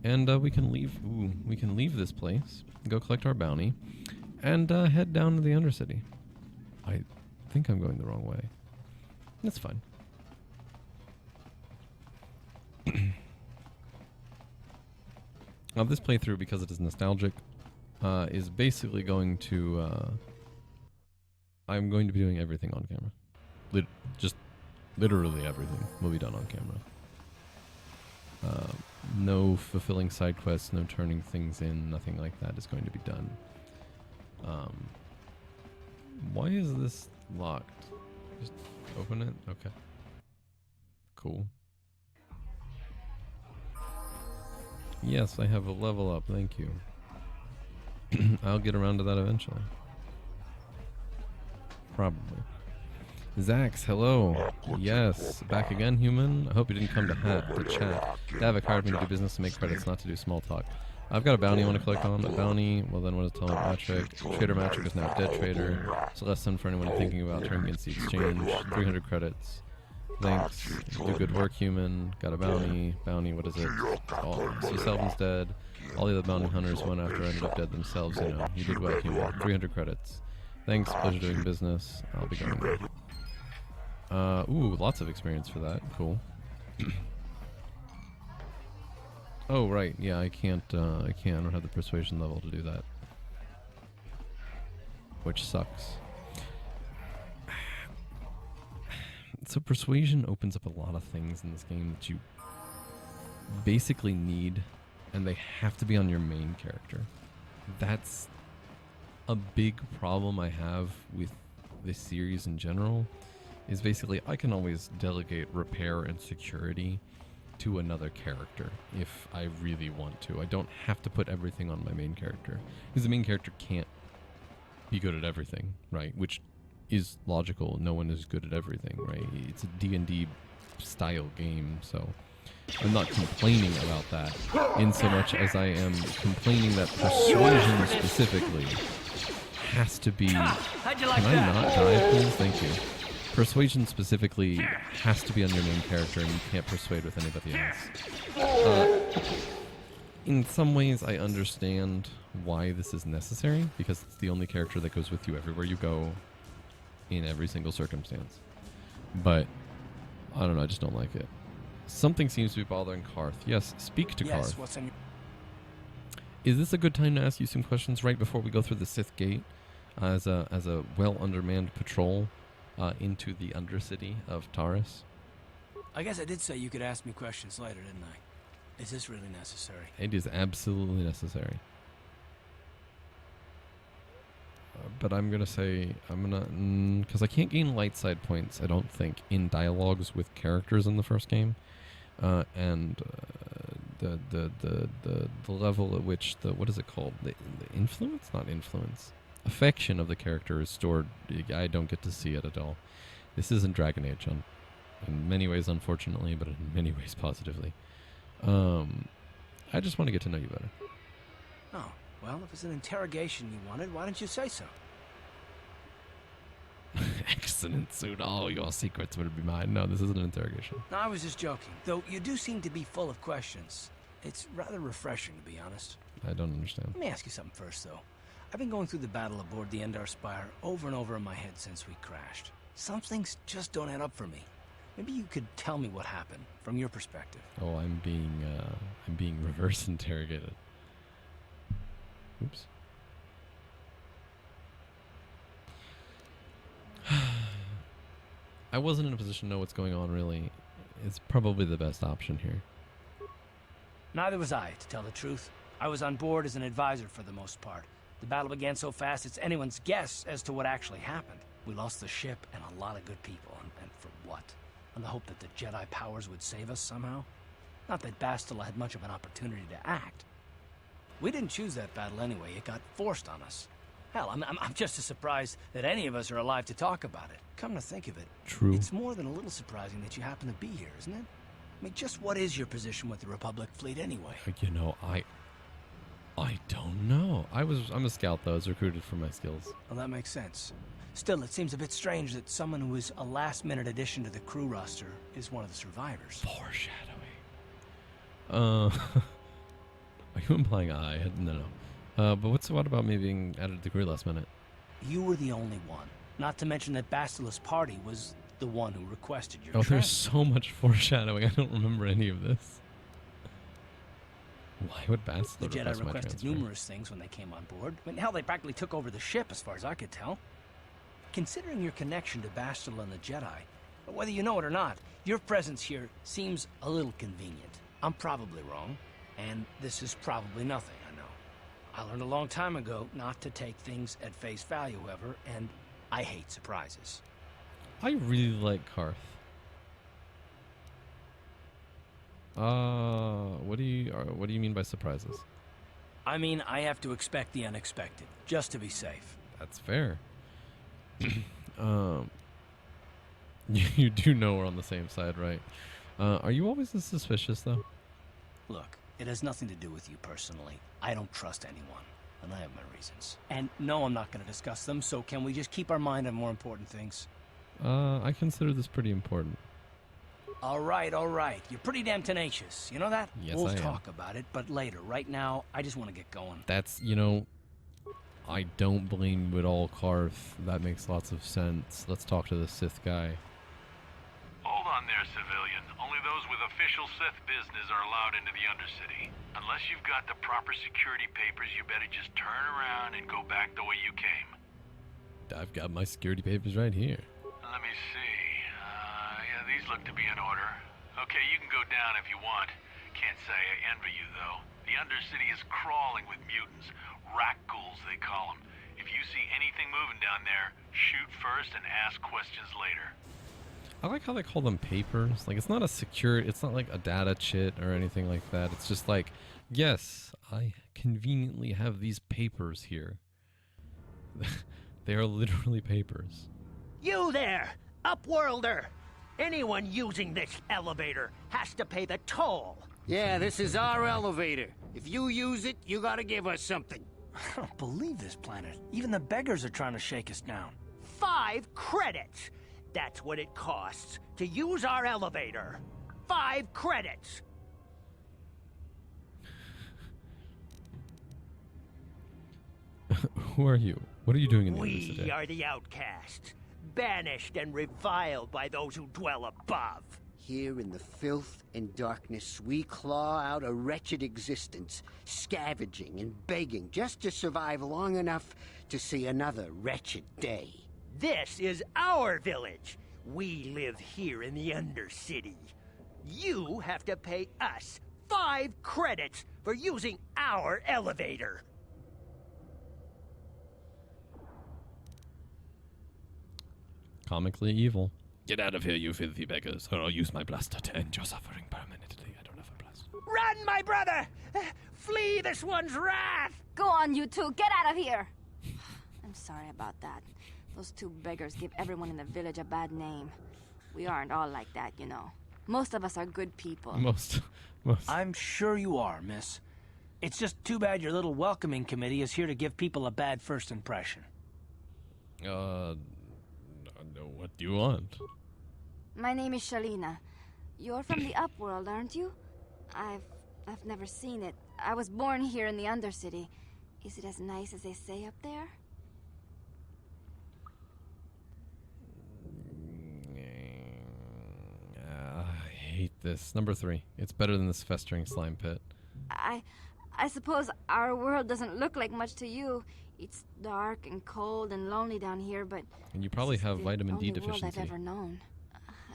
[SPEAKER 1] And we can leave. Ooh, we can leave this place, go collect our bounty, and head down to the Undercity. I think I'm going the wrong way. That's fine. Now, this playthrough, because it is nostalgic, is basically going to... I'm going to be doing everything on camera. Just literally everything will be done on camera. No fulfilling side quests, no turning things in, nothing like that is going to be done. Why is this locked? Just open it? Okay. Cool. Yes, I have a level up, thank you. I'll get around to that eventually. Probably. Zax, hello. Yes, back again, human. I hope you didn't come to chat. Davik hired me to do business to make credits, not to do small talk. I've got a bounty I want to collect on. A bounty, well then what is telling Matrick? Trader Matrick is now a dead trader. It's a lesson for anyone thinking about turning against the exchange. 300 credits. Thanks. Do good work, human. Got a bounty. Bounty, what is it? Oh, so Selvin's dead. All the other bounty hunters went after ended up dead themselves, you know. You did well, human. 300 credits. Thanks, pleasure doing business. I'll be going. Ooh, lots of experience for that. Cool. Oh, right. Yeah, I can't. I don't have the persuasion level to do that. Which sucks. So persuasion opens up a lot of things in this game that you basically need, and they have to be on your main character. That's a big problem I have with this series in general, is basically I can always delegate repair and security to another character if I really want to. I don't have to put everything on my main character, because the main character can't be good at everything, right? Which is logical. No one is good at everything, right? It's a D&D style game, so I'm not complaining about that in so much as I am complaining that persuasion specifically has to be...
[SPEAKER 5] How'd you like
[SPEAKER 1] Can I
[SPEAKER 5] that?
[SPEAKER 1] not die, please? Thank you. Persuasion specifically has to be on your main character, and you can't persuade with anybody else. In some ways, I understand why this is necessary, because it's the only character that goes with you everywhere you go, in every single circumstance. But, I don't know, I just don't like it. Something seems to be bothering Karth. Yes, speak to
[SPEAKER 7] Yes,
[SPEAKER 1] Karth.
[SPEAKER 7] what's in your...
[SPEAKER 1] Is this a good time to ask you some questions right before we go through the Sith Gate as a well undermanned patrol into the Undercity of Taurus?
[SPEAKER 7] I guess I did say you could ask me questions later, didn't I? Is this really necessary?
[SPEAKER 1] It is absolutely necessary. But I'm gonna say because I can't gain light side points, I don't think, in dialogues with characters in the first game, and the level at which what is it called? The influence, not influence, affection of the character is stored. I don't get to see it at all. This isn't Dragon Age, in many ways, unfortunately, but in many ways, positively. I just want to get to know you better.
[SPEAKER 7] Oh, well, if it's an interrogation you wanted, why didn't you say so?
[SPEAKER 1] Excellent suit. All your secrets would be mine. No, this isn't an interrogation.
[SPEAKER 7] No, I was just joking. Though you do seem to be full of questions. It's rather refreshing, to be honest.
[SPEAKER 1] I don't understand.
[SPEAKER 7] Let me ask you something first, though. I've been going through the battle aboard the Endar Spire over and over in my head since we crashed. Some things just don't add up for me. Maybe you could tell me what happened, from your perspective.
[SPEAKER 1] Oh, I'm being reverse interrogated. Oops. I wasn't in a position to know what's going on, really. It's probably the best option here.
[SPEAKER 7] Neither was I, to tell the truth. I was on board as an advisor for the most part. The battle began so fast it's anyone's guess as to what actually happened. We lost the ship and a lot of good people, and for what? On the hope that the Jedi powers would save us somehow? Not that Bastila had much of an opportunity to act. We didn't choose that battle anyway, it got forced on us. Hell, I'm just as surprised that any of us are alive to talk about it. Come to think of it,
[SPEAKER 1] True.
[SPEAKER 7] it's more than a little surprising that you happen to be here, isn't it? I mean, just what is your position with the Republic fleet anyway?
[SPEAKER 1] You know, I don't know. I'm a scout, though. I was recruited for my skills.
[SPEAKER 7] Well, that makes sense. Still, it seems a bit strange that someone who is a last-minute addition to the crew roster is one of the survivors.
[SPEAKER 1] Foreshadowing. Are you implying I? No. But what about me being added to the crew last minute?
[SPEAKER 7] You were the only one. Not to mention that Bastila's party was the one who requested your
[SPEAKER 1] Oh,
[SPEAKER 7] transfer.
[SPEAKER 1] there's so much foreshadowing. I don't remember any of this. Why would Bastila
[SPEAKER 7] The Jedi
[SPEAKER 1] request my
[SPEAKER 7] requested
[SPEAKER 1] transfer?
[SPEAKER 7] numerous things when they came on board. I mean, hell, they practically took over the ship, as far as I could tell. Considering your connection to Bastila and the Jedi, whether you know it or not, your presence here seems a little convenient. I'm probably wrong, and this is probably nothing, I know. I learned a long time ago not to take things at face value, however, and I hate surprises.
[SPEAKER 1] I really like Karth. What do you mean by surprises?
[SPEAKER 7] I mean, I have to expect the unexpected, just to be safe.
[SPEAKER 1] That's fair. You do know we're on the same side, right? Are you always this suspicious, though?
[SPEAKER 7] Look, it has nothing to do with you personally. I don't trust anyone, and I have my reasons. And no, I'm not going to discuss them, so can we just keep our mind on more important things?
[SPEAKER 1] I consider this pretty important.
[SPEAKER 7] All right, all right. You're pretty damn tenacious. You know that?
[SPEAKER 1] Yes,
[SPEAKER 7] we'll
[SPEAKER 1] I am.
[SPEAKER 7] talk about it, but later. Right now, I just want to get going.
[SPEAKER 1] That's, you know, I don't blame you at all, Carth. That makes lots of sense. Let's talk to the Sith guy.
[SPEAKER 8] Hold on there, civilian. Only those with official Sith business are allowed into the Undercity. Unless you've got the proper security papers, you better just turn around and go back the way you came.
[SPEAKER 1] I've got my security papers right here.
[SPEAKER 8] Let me see. Yeah, these look to be in order. Okay, you can go down if you want. Can't say I envy you, though. The Undercity is crawling with mutants. Rat ghouls, they call them. If you see anything moving down there, shoot first and ask questions later.
[SPEAKER 1] I like how they call them papers. Like, it's not a secure, it's not like a data chit or anything like that. It's just like, yes, I conveniently have these papers here. They are literally papers.
[SPEAKER 9] You there, Upworlder! Anyone using this elevator has to pay the toll.
[SPEAKER 3] Yeah, this is our elevator. If you use it, you gotta give us something.
[SPEAKER 7] I don't believe this planet. Even the beggars are trying to shake us down.
[SPEAKER 9] 5 credits! That's what it costs to use our elevator. 5 credits!
[SPEAKER 1] Who are you? What are you doing in the
[SPEAKER 9] We
[SPEAKER 1] Undercity?
[SPEAKER 9] are the outcasts, banished and reviled by those who dwell above.
[SPEAKER 3] Here in the filth and darkness, we claw out a wretched existence, scavenging and begging just to survive long enough to see another wretched day.
[SPEAKER 9] This is our village. We live here in the Undercity. You have to pay us 5 credits for using our elevator.
[SPEAKER 1] Comically evil. Get out of here, you filthy beggars, or I'll use my blaster to end your suffering permanently. I don't have a blaster.
[SPEAKER 9] Run, my brother! Flee this one's wrath!
[SPEAKER 10] Go on, you two. Get out of here. I'm sorry about that. Those 2 beggars give everyone in the village a bad name. We aren't all like that, you know. Most of us are good people.
[SPEAKER 1] Most.
[SPEAKER 7] I'm sure you are, miss. It's just too bad your little welcoming committee is here to give people a bad first impression.
[SPEAKER 1] No, what do you want?
[SPEAKER 10] My name is Shalina. You're from the Upworld, aren't you? I've never seen it. I was born here in the Undercity. Is it as nice as they say up there?
[SPEAKER 1] I hate this. Number 3. It's better than this festering slime pit.
[SPEAKER 10] I suppose our world doesn't look like much to you. It's dark and cold and lonely down here, but
[SPEAKER 1] And you probably
[SPEAKER 10] this is
[SPEAKER 1] have
[SPEAKER 10] the
[SPEAKER 1] vitamin D
[SPEAKER 10] only world
[SPEAKER 1] deficiency.
[SPEAKER 10] I've ever known.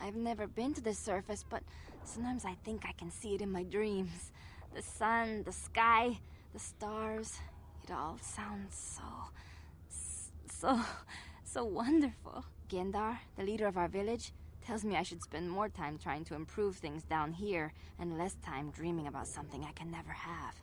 [SPEAKER 10] I've never been to the surface, but sometimes I think I can see it in my dreams. The sun, the sky, the stars. It all sounds so wonderful. Gendar, the leader of our village, tells me I should spend more time trying to improve things down here and less time dreaming about something I can never have.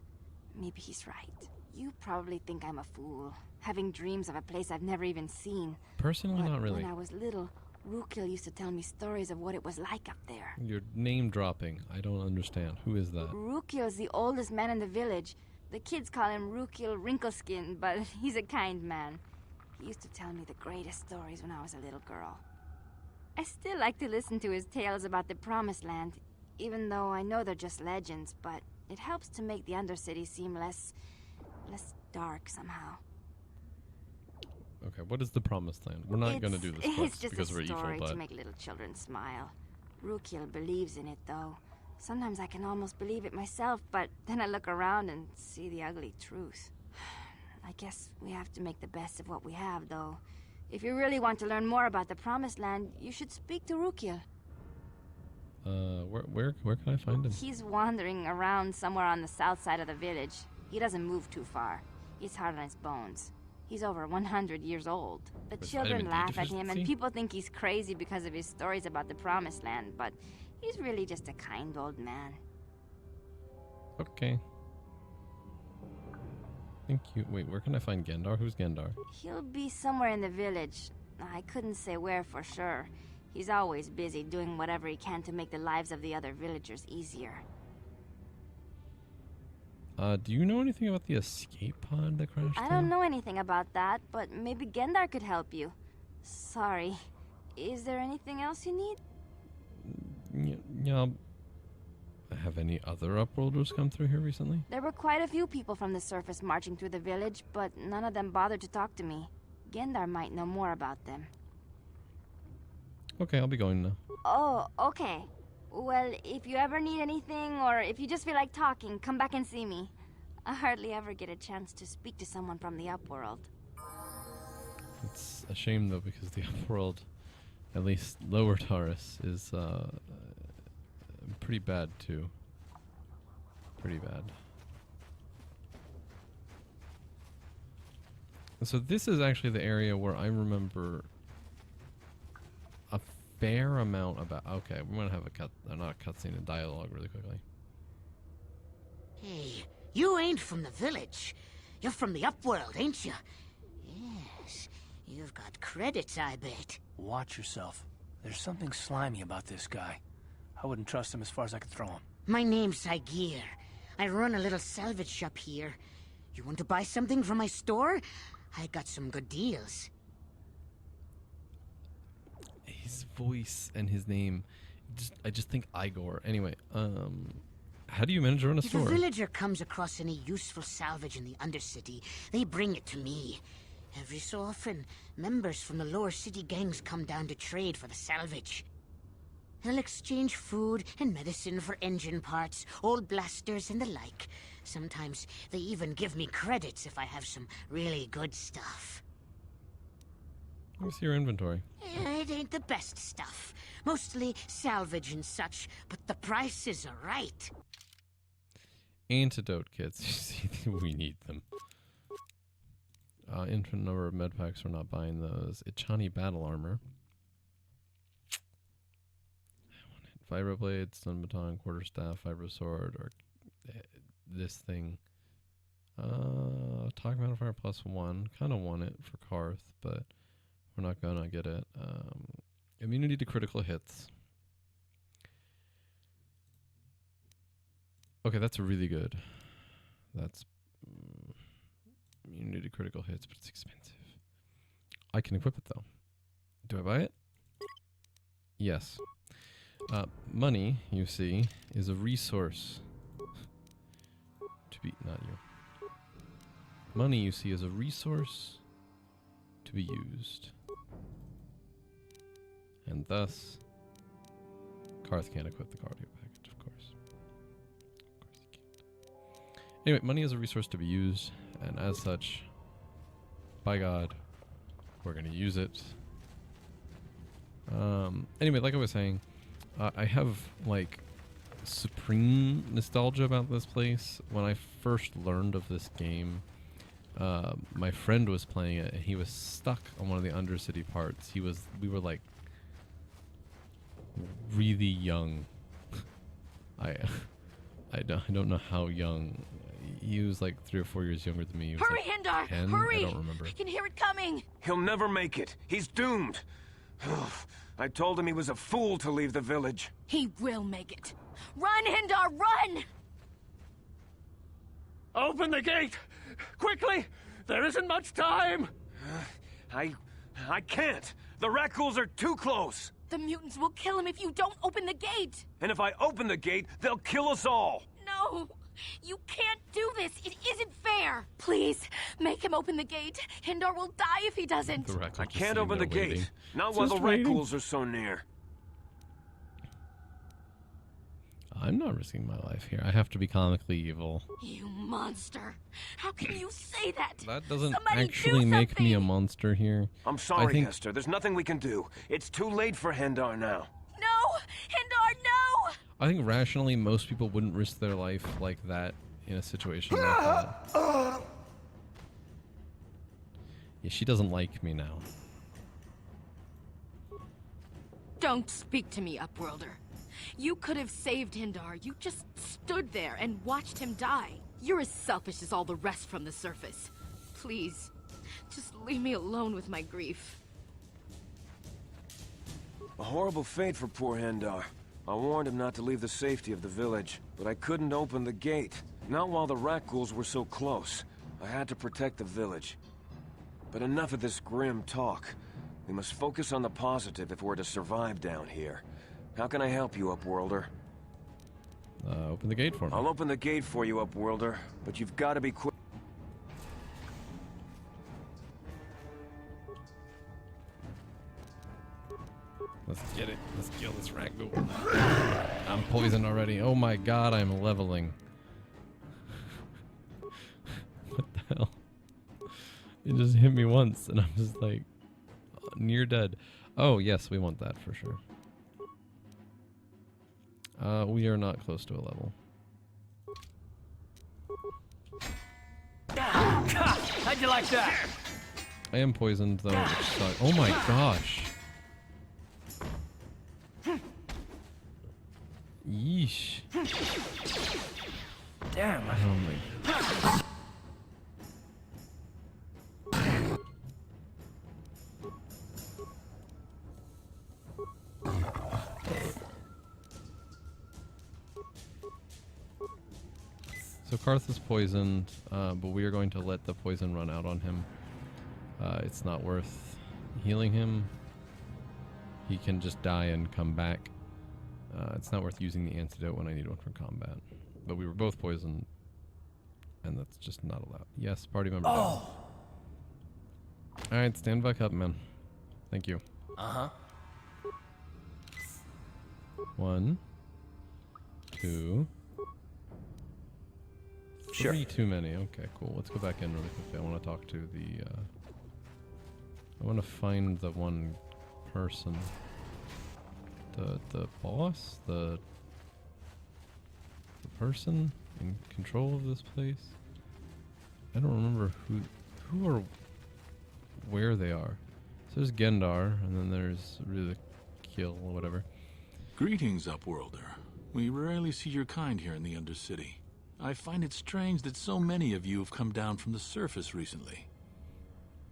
[SPEAKER 10] Maybe he's right. You probably think I'm a fool, having dreams of a place I've never even seen.
[SPEAKER 1] Personally,
[SPEAKER 10] But
[SPEAKER 1] not really.
[SPEAKER 10] when I was little, Rukil used to tell me stories of what it was like up there.
[SPEAKER 1] You're name dropping. I don't understand. Who is that?
[SPEAKER 10] Rukil's the oldest man in the village. The kids call him Rukil Wrinkleskin, but he's a kind man. He used to tell me the greatest stories when I was a little girl. I still like to listen to his tales about the Promised Land, even though I know they're just legends, but it helps to make the Undercity seem less dark somehow.
[SPEAKER 1] Okay, what is the Promised Land? We're not going to do this
[SPEAKER 10] It's
[SPEAKER 1] quest
[SPEAKER 10] just
[SPEAKER 1] because
[SPEAKER 10] a
[SPEAKER 1] we're
[SPEAKER 10] story
[SPEAKER 1] evil,
[SPEAKER 10] to
[SPEAKER 1] but
[SPEAKER 10] make little children smile. Rukil believes in it, though. Sometimes I can almost believe it myself, but then I look around and see the ugly truth. I guess we have to make the best of what we have, though. If you really want to learn more about the Promised Land, you should speak to Rukil.
[SPEAKER 1] where can I find him?
[SPEAKER 10] He's wandering around somewhere on the south side of the village. He doesn't move too far. He's hard on his bones. He's over 100 years old. The
[SPEAKER 1] With
[SPEAKER 10] children
[SPEAKER 1] vitamin D
[SPEAKER 10] laugh at him,
[SPEAKER 1] deficiency?
[SPEAKER 10] and people think he's crazy because of his stories about the Promised Land, but he's really just a kind old man.
[SPEAKER 1] Okay. Thank you. Wait, where can I find Gendar? Who's Gendar?
[SPEAKER 10] He'll be somewhere in the village. I couldn't say where for sure. He's always busy doing whatever he can to make the lives of the other villagers easier.
[SPEAKER 1] Do you know anything about the escape pod that crashed?
[SPEAKER 10] I don't know anything about that, but maybe Gendar could help you. Sorry. Is there anything else you need?
[SPEAKER 1] Yeah. Have any other Upworlders come through here recently?
[SPEAKER 10] There were quite a few people from the surface marching through the village, but none of them bothered to talk to me. Gendar might know more about them.
[SPEAKER 1] Okay, I'll be going now.
[SPEAKER 10] Oh, okay. Well, if you ever need anything, or if you just feel like talking, come back and see me. I hardly ever get a chance to speak to someone from the Upworld.
[SPEAKER 1] It's a shame, though, because the Upworld, at least Lower Taurus, is pretty bad, too. Pretty bad. And so this is actually the area where I remember a fair amount about... Okay, we're going to have not a cutscene, a dialogue really quickly.
[SPEAKER 3] Hey, you ain't from the village. You're from the Upworld, ain't you? Yes, you've got credits, I bet.
[SPEAKER 7] Watch yourself. There's something slimy about this guy. I wouldn't trust him as far as I could throw him.
[SPEAKER 3] My name's Saigir. I run a little salvage shop here. You want to buy something from my store? I got some good deals.
[SPEAKER 1] His voice and his name, I just think Igor. Anyway, how do you manage to run a store?
[SPEAKER 3] If a villager comes across any useful salvage in the Undercity, they bring it to me. Every so often, members from the lower city gangs come down to trade for the salvage. They'll exchange food and medicine for engine parts, old blasters and the like. Sometimes they even give me credits if I have some really good stuff.
[SPEAKER 1] Let me see your inventory.
[SPEAKER 3] It ain't the best stuff. Mostly salvage and such, but the prices are right.
[SPEAKER 1] Antidote kits. You see, we need them. Infinite number of med packs. We're not buying those. Ichani battle armor. Vibroblade, stun baton, quarterstaff, vibro sword, or this thing. Talk modifier +1. Kind of want it for Karth, but we're not gonna get it. Immunity to critical hits. Okay, that's really good. That's immunity to critical hits, but it's expensive. I can equip it though. Do I buy it? Yes. Money, you see, is a resource to be... Not you. Money, you see, is a resource to be used. And thus, Karth can't equip the cardio package, of course. Of course he can't. Anyway, money is a resource to be used, and as such, by God, we're going to use it. Anyway, like I was saying, I have, like, supreme nostalgia about this place. When I first learned of this game, my friend was playing it, and he was stuck on one of the Undercity parts. We were, like, really young. I don't know how young. He was, like, 3 or 4 years younger than me. He was,
[SPEAKER 6] Hurry,
[SPEAKER 1] like,
[SPEAKER 6] Hindar!
[SPEAKER 1] 10?
[SPEAKER 6] Hurry!
[SPEAKER 1] I don't remember.
[SPEAKER 6] I can hear it coming!
[SPEAKER 11] He'll never make it. He's doomed. I told him he was a fool to leave the village.
[SPEAKER 6] He will make it. Run, Hindar, run!
[SPEAKER 9] Open the gate! Quickly! There isn't much time!
[SPEAKER 11] I can't. The Rakghouls are too close.
[SPEAKER 6] The mutants will kill him if you don't open the gate!
[SPEAKER 11] And if I open the gate, they'll kill us all.
[SPEAKER 6] No! You can't do this! It isn't fair! Please, make him open the gate. Hindar will die if he doesn't.
[SPEAKER 11] I can't open the gate. Not while the Rakghouls are so near.
[SPEAKER 1] I'm not risking my life here. I have to be comically evil.
[SPEAKER 6] You monster! How can you say that?
[SPEAKER 1] That doesn't
[SPEAKER 6] Somebody
[SPEAKER 1] actually make me a monster here.
[SPEAKER 11] I'm sorry, Hester. There's nothing we can do. It's too late for Hindar now.
[SPEAKER 6] No! Hindar, no!
[SPEAKER 1] I think rationally, most people wouldn't risk their life like that in a situation like that. Yeah, she doesn't like me now.
[SPEAKER 6] Don't speak to me, Upworlder. You could have saved Hindar. You just stood there and watched him die. You're as selfish as all the rest from the surface. Please, just leave me alone with my grief.
[SPEAKER 11] A horrible fate for poor Hendar. I warned him not to leave the safety of the village, but I couldn't open the gate. Not while the Rakghouls were so close. I had to protect the village. But enough of this grim talk. We must focus on the positive if we're to survive down here. How can I help you, Upworlder?
[SPEAKER 1] Open the gate for me.
[SPEAKER 11] I'll open the gate for you, Upworlder, but you've got to be quick.
[SPEAKER 1] Let's get it. Let's kill this Rakghoul. I'm poisoned already. Oh my god, I'm leveling. What the hell? It just hit me once and I'm just like near dead. Oh yes, we want that for sure. We are not close to a level.
[SPEAKER 7] How'd you like that?
[SPEAKER 1] I am poisoned though, which sucks. Oh my gosh. Yeesh.
[SPEAKER 7] Damn.
[SPEAKER 1] Oh my. So Karth is poisoned, but we are going to let the poison run out on him. It's not worth healing him. He can just die and come back. It's not worth using the antidote when I need one for combat. But we were both poisoned, and that's just not allowed. Yes, party member.
[SPEAKER 7] Oh.
[SPEAKER 1] Alright, stand back up, man. Thank you.
[SPEAKER 7] Uh-huh.
[SPEAKER 1] 1, 2,
[SPEAKER 7] Sure.
[SPEAKER 1] 3 too many. Okay, cool. Let's go back in really quickly. I want to talk to the, I want to find the one person. The boss? The person in control of this place? I don't remember who or where they are. So there's Gendar, and then there's Rukil or whatever.
[SPEAKER 8] Greetings, Upworlder. We rarely see your kind here in the Undercity. I find it strange that so many of you have come down from the surface recently.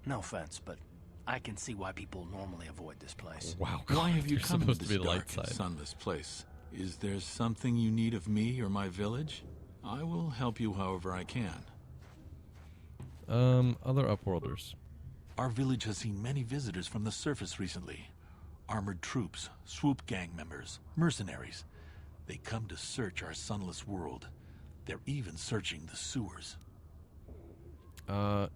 [SPEAKER 7] No offense, but I can see why people normally avoid this place.
[SPEAKER 1] Wow.
[SPEAKER 8] Why have you
[SPEAKER 1] You're
[SPEAKER 8] come to
[SPEAKER 1] supposed
[SPEAKER 8] this
[SPEAKER 1] to be the
[SPEAKER 8] dark
[SPEAKER 1] light
[SPEAKER 8] and
[SPEAKER 1] side.
[SPEAKER 8] sunless place? Is there something you need of me or my village? I will help you however I can.
[SPEAKER 1] Other Upworlders.
[SPEAKER 8] Our village has seen many visitors from the surface recently. Armored troops, swoop gang members, mercenaries. They come to search our sunless world. They're even searching the sewers.
[SPEAKER 1] How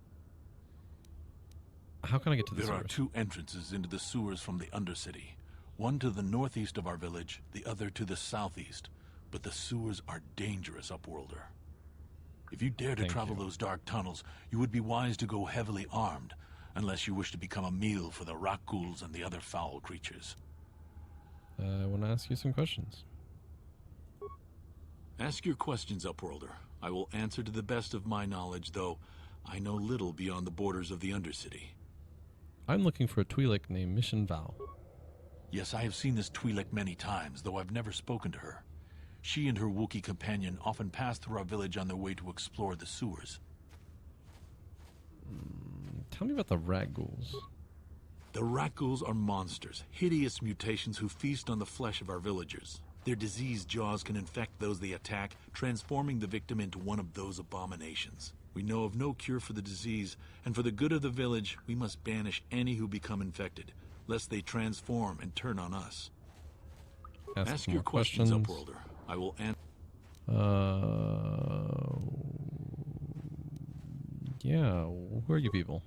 [SPEAKER 1] can I get to the
[SPEAKER 8] There
[SPEAKER 1] sewers?
[SPEAKER 8] are 2 entrances into the sewers from the Undercity. One to the northeast of our village, the other to the southeast. But the sewers are dangerous, Upworlder. If you dare to travel those dark tunnels, you would be wise to go heavily armed, unless you wish to become a meal for the Rakghouls and the other foul creatures.
[SPEAKER 1] I want to ask you some questions.
[SPEAKER 8] Ask your questions, Upworlder. I will answer to the best of my knowledge, though I know little beyond the borders of the Undercity.
[SPEAKER 1] I'm looking for a Twi'lek named Mission Val.
[SPEAKER 8] Yes, I have seen this Twi'lek many times, though I've never spoken to her. She and her Wookiee companion often pass through our village on their way to explore the sewers.
[SPEAKER 1] Tell me about the Rakghouls.
[SPEAKER 8] The Rakghouls are monsters, hideous mutations who feast on the flesh of our villagers. Their diseased jaws can infect those they attack, transforming the victim into one of those abominations. We know of no cure for the disease, and for the good of the village, we must banish any who become infected, lest they transform and turn on us. Ask your questions, Upworlder. I will answer.
[SPEAKER 1] Yeah, who are you people?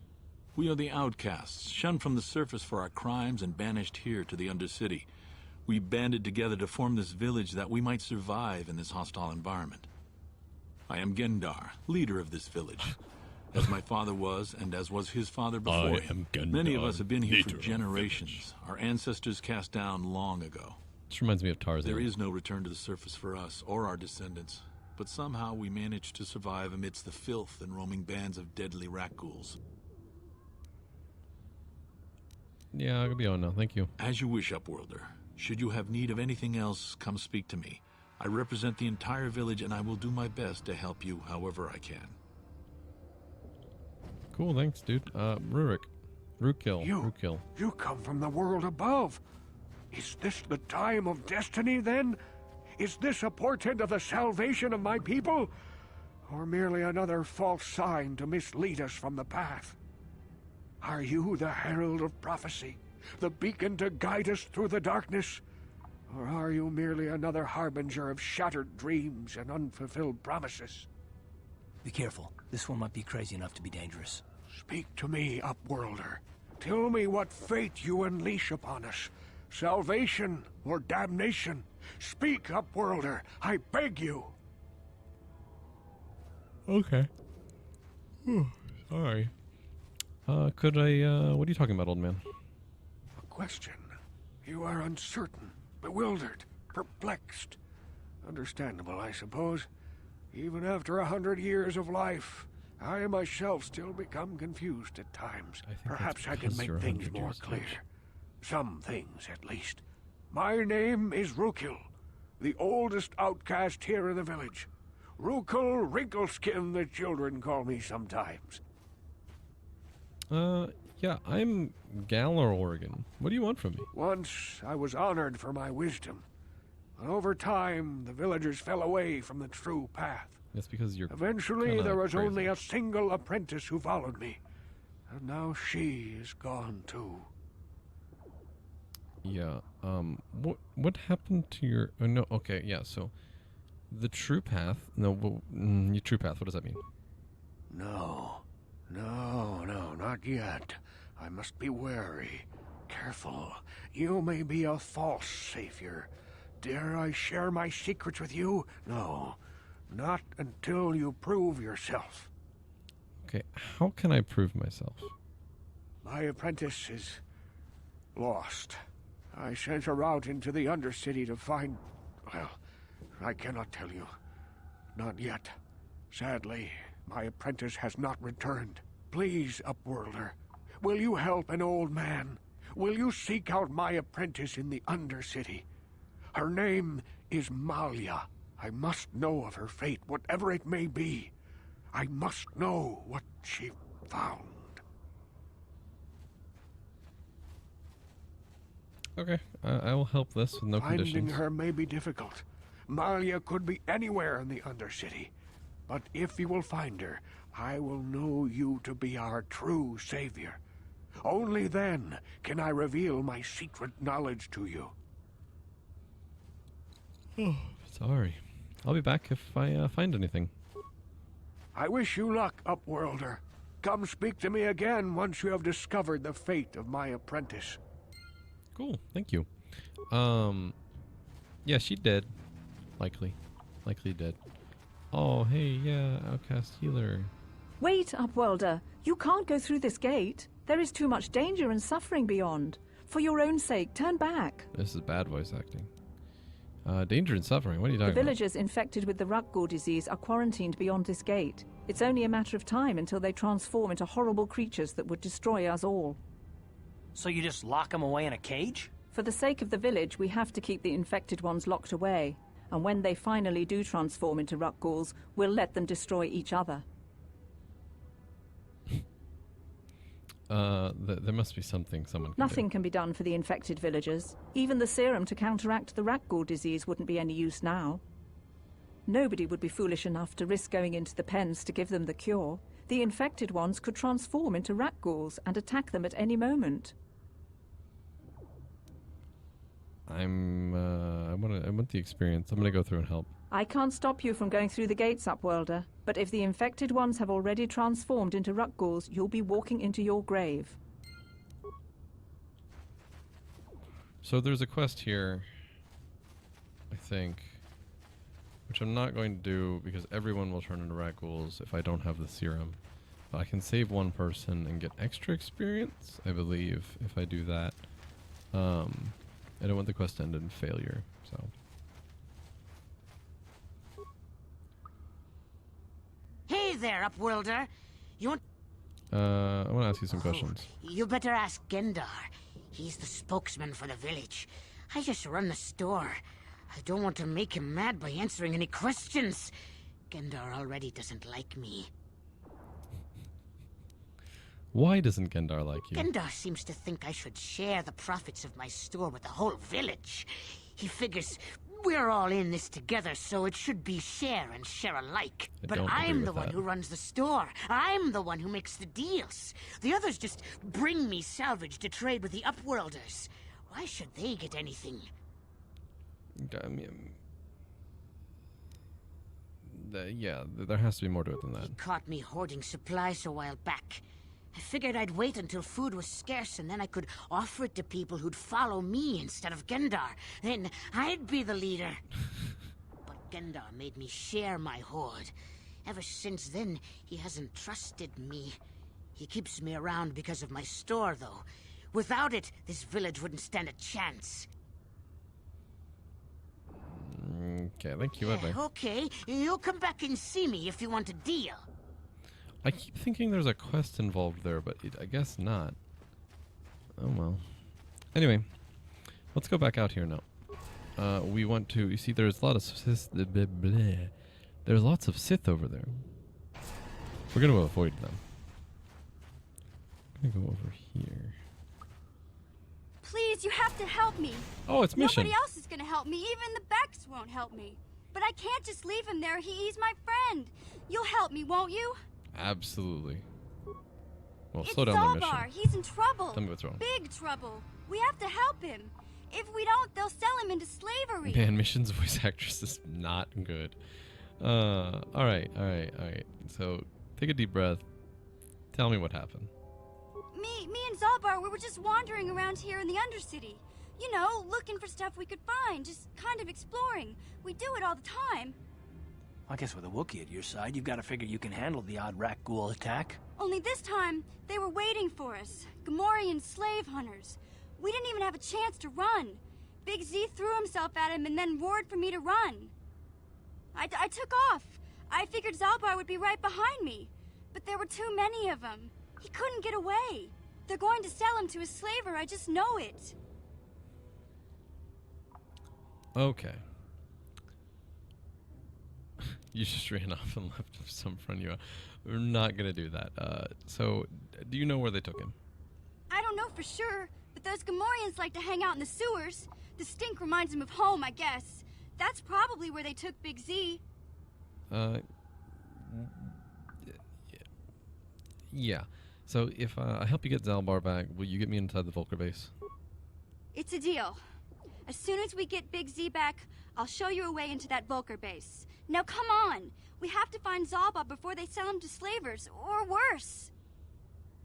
[SPEAKER 8] We are the outcasts, shunned from the surface for our crimes and banished here to the Undercity. We banded together to form this village that we might survive in this hostile environment. I am Gendar, leader of this village. As my father was, and as was his father before him. Many of us have been here for generations. Our ancestors cast down long ago.
[SPEAKER 1] This reminds me of Tarzan.
[SPEAKER 8] There is no return to the surface for us or our descendants, but somehow we managed to survive amidst the filth and roaming bands of deadly Rakghouls.
[SPEAKER 1] Yeah, I'll be on now. Thank you.
[SPEAKER 8] As you wish, Upworlder. Should you have need of anything else, come speak to me. I represent the entire village, and I will do my best to help you however I can.
[SPEAKER 1] Cool, thanks, dude. Rukil.
[SPEAKER 12] You come from the world above. Is this the time of destiny, then? Is this a portent of the salvation of my people? Or merely another false sign to mislead us from the path? Are you the herald of prophecy, the beacon to guide us through the darkness? Or are you merely another harbinger of shattered dreams and unfulfilled promises?
[SPEAKER 7] Be careful. This one might be crazy enough to be dangerous.
[SPEAKER 12] Speak to me, Upworlder. Tell me what fate you unleash upon us. Salvation or damnation? Speak, Upworlder. I beg you.
[SPEAKER 1] Okay. Sorry. Could I, what are you talking about, old man?
[SPEAKER 12] A question. You are uncertain, bewildered, perplexed. Understandable, I suppose. Even after 100 years of life, I myself still become confused at times. Perhaps I can make things more clear. Some things, at least. My name is Rukil, the oldest outcast here in the village. Rukil Wrinkleskin, the children call me sometimes.
[SPEAKER 1] Yeah, I'm Galar Oregon. What do you want from me?
[SPEAKER 12] Once I was honored for my wisdom. But over time, the villagers fell away from the true path.
[SPEAKER 1] That's because you're
[SPEAKER 12] Eventually, there was only a single apprentice who followed me. And now she is gone too.
[SPEAKER 1] Yeah, what happened to your... Oh, no, okay, yeah, so... The true path... No, your true path, what does that mean?
[SPEAKER 12] No, not yet. I must be wary. Careful. You may be a false savior. Dare I share my secrets with you? No, not until you prove yourself.
[SPEAKER 1] Okay, how can I prove myself?
[SPEAKER 12] My apprentice is lost. I sent her out into the Undercity to find... Well, I cannot tell you. Not yet. Sadly, my apprentice has not returned. Please, Upworlder, will you help an old man? Will you seek out my apprentice in the Undercity? Her name is Malia. I must know of her fate, whatever it may be. I must know what she found.
[SPEAKER 1] Okay, I will help this with no conditions.
[SPEAKER 12] Finding her may be difficult. Malia could be anywhere in the Undercity. But if you will find her, I will know you to be our true savior. Only then can I reveal my secret knowledge to you.
[SPEAKER 1] Sorry. I'll be back if I find anything.
[SPEAKER 12] I wish you luck, Upworlder. Come speak to me again once you have discovered the fate of my apprentice.
[SPEAKER 1] Cool, thank you. Yeah, she dead. Likely dead. Oh, hey, yeah, outcast healer.
[SPEAKER 13] Wait, Upworlder. You can't go through this gate. There is too much danger and suffering beyond. For your own sake, turn back.
[SPEAKER 1] This is bad voice acting. Danger and suffering, what are you talking
[SPEAKER 13] about? The villagers infected with the Rukgul disease are quarantined beyond this gate. It's only a matter of time until they transform into horrible creatures that would destroy us all.
[SPEAKER 7] So you just lock them away in a cage?
[SPEAKER 13] For the sake of the village, we have to keep the infected ones locked away. And when they finally do transform into Rukguls, we'll let them destroy each other.
[SPEAKER 1] There must be something someone can
[SPEAKER 13] Nothing can be done for the infected villagers. Even the serum to counteract the Rukgul disease wouldn't be any use now. Nobody would be foolish enough to risk going into the pens to give them the cure. The infected ones could transform into Rukguls and attack them at any moment.
[SPEAKER 1] I want the experience. I'm gonna go through and help.
[SPEAKER 13] I can't stop you from going through the gates, Upworlder, but if the infected ones have already transformed into Rukguls, you'll be walking into your grave.
[SPEAKER 1] So there's a quest here, I think, which I'm not going to do because everyone will turn into Rukguls if I don't have the serum. But I can save one person and get extra experience, I believe, if I do that. I don't want the quest to end in failure, so...
[SPEAKER 3] Hey there, Upworlder. You want...
[SPEAKER 1] I want to ask you some questions.
[SPEAKER 3] You better ask Gendar. He's the spokesman for the village. I just run the store. I don't want to make him mad by answering any questions. Gendar already doesn't like me.
[SPEAKER 1] Why doesn't Gendar like you?
[SPEAKER 3] Gendar seems to think I should share the profits of my store with the whole village. He figures we're all in this together, so it should be share and share alike. But I'm the one who runs the store. I'm the one who makes the deals. The others just bring me salvage to trade with the Upworlders. Why should they get anything?
[SPEAKER 1] I mean, yeah, there has to be more to it than that.
[SPEAKER 3] He caught me hoarding supplies a while back. I figured I'd wait until food was scarce and then I could offer it to people who'd follow me instead of Gendar. Then I'd be the leader. But Gendar made me share my hoard. Ever since then, he hasn't trusted me. He keeps me around because of my store, though. Without it, this village wouldn't stand a chance.
[SPEAKER 1] Okay, thank you, Edwin.
[SPEAKER 3] Okay, you'll come back and see me if you want a deal.
[SPEAKER 1] I keep thinking there's a quest involved there, but I guess not. Oh well. Anyway, let's go back out here now. We want to. You see, there's a lot of Sith. There's lots of Sith over there. We're gonna avoid them. I'm gonna go over here.
[SPEAKER 10] Please, you have to help me.
[SPEAKER 1] Oh, it's Mission.
[SPEAKER 10] Nobody else is gonna help me. Even the Becks won't help me. But I can't just leave him there. He's my friend. You'll help me, won't you?
[SPEAKER 1] Absolutely. Well,
[SPEAKER 10] It's
[SPEAKER 1] slow down the mission.
[SPEAKER 10] Zaalbar. He's in trouble.
[SPEAKER 1] Tell me what's wrong.
[SPEAKER 10] Big trouble. We have to help him. If we don't, they'll sell him into slavery.
[SPEAKER 1] Man, Mission's voice actress is not good. Alright. So, take a deep breath. Tell me what happened.
[SPEAKER 10] Me and Zaalbar, we were just wandering around here in the Undercity. You know, looking for stuff we could find, just kind of exploring. We do it all the time.
[SPEAKER 7] I guess with a Wookiee at your side, you've got to figure you can handle the odd Rakghoul attack.
[SPEAKER 10] Only this time, they were waiting for us. Gamorrean slave hunters. We didn't even have a chance to run. Big Z threw himself at him and then roared for me to run. I took off. I figured Zaalbar would be right behind me. But there were too many of them. He couldn't get away. They're going to sell him to a slaver, I just know it.
[SPEAKER 1] Okay. You just ran off and left some in front of you. We're not gonna do that. So, do you know where they took him?
[SPEAKER 10] I don't know for sure, but those Gamorreans like to hang out in the sewers. The stink reminds them of home, I guess. That's probably where they took Big Z.
[SPEAKER 1] Yeah. So, if I help you get Zaalbar back, will you get me inside the Volker base?
[SPEAKER 10] It's a deal. As soon as we get Big Z back, I'll show you a way into that Volker base. Now come on! We have to find Zaalbar before they sell him to slavers, or worse.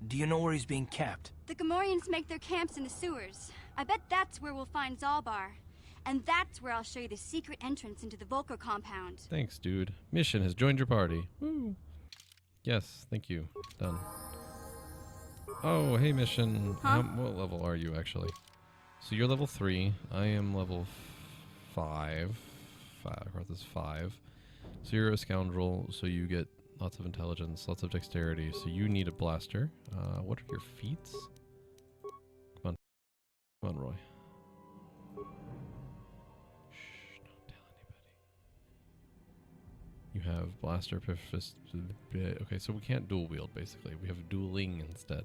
[SPEAKER 7] Do you know where he's being kept?
[SPEAKER 10] The Gamorreans make their camps in the sewers. I bet that's where we'll find Zaalbar. And that's where I'll show you the secret entrance into the Volker compound.
[SPEAKER 1] Thanks, dude. Mission has joined your party. Woo! Yes, thank you. Done. Oh, hey, Mission.
[SPEAKER 10] Huh?
[SPEAKER 1] What level are you, actually? So you're level 3. I am level 5. Karth is 5. So you're a scoundrel, so you get lots of intelligence, lots of dexterity, so you need a blaster. What are your feats? Come on, Roy. Shh, don't tell anybody. You have blaster, fist. Okay, so we can't dual wield, basically. We have dueling instead.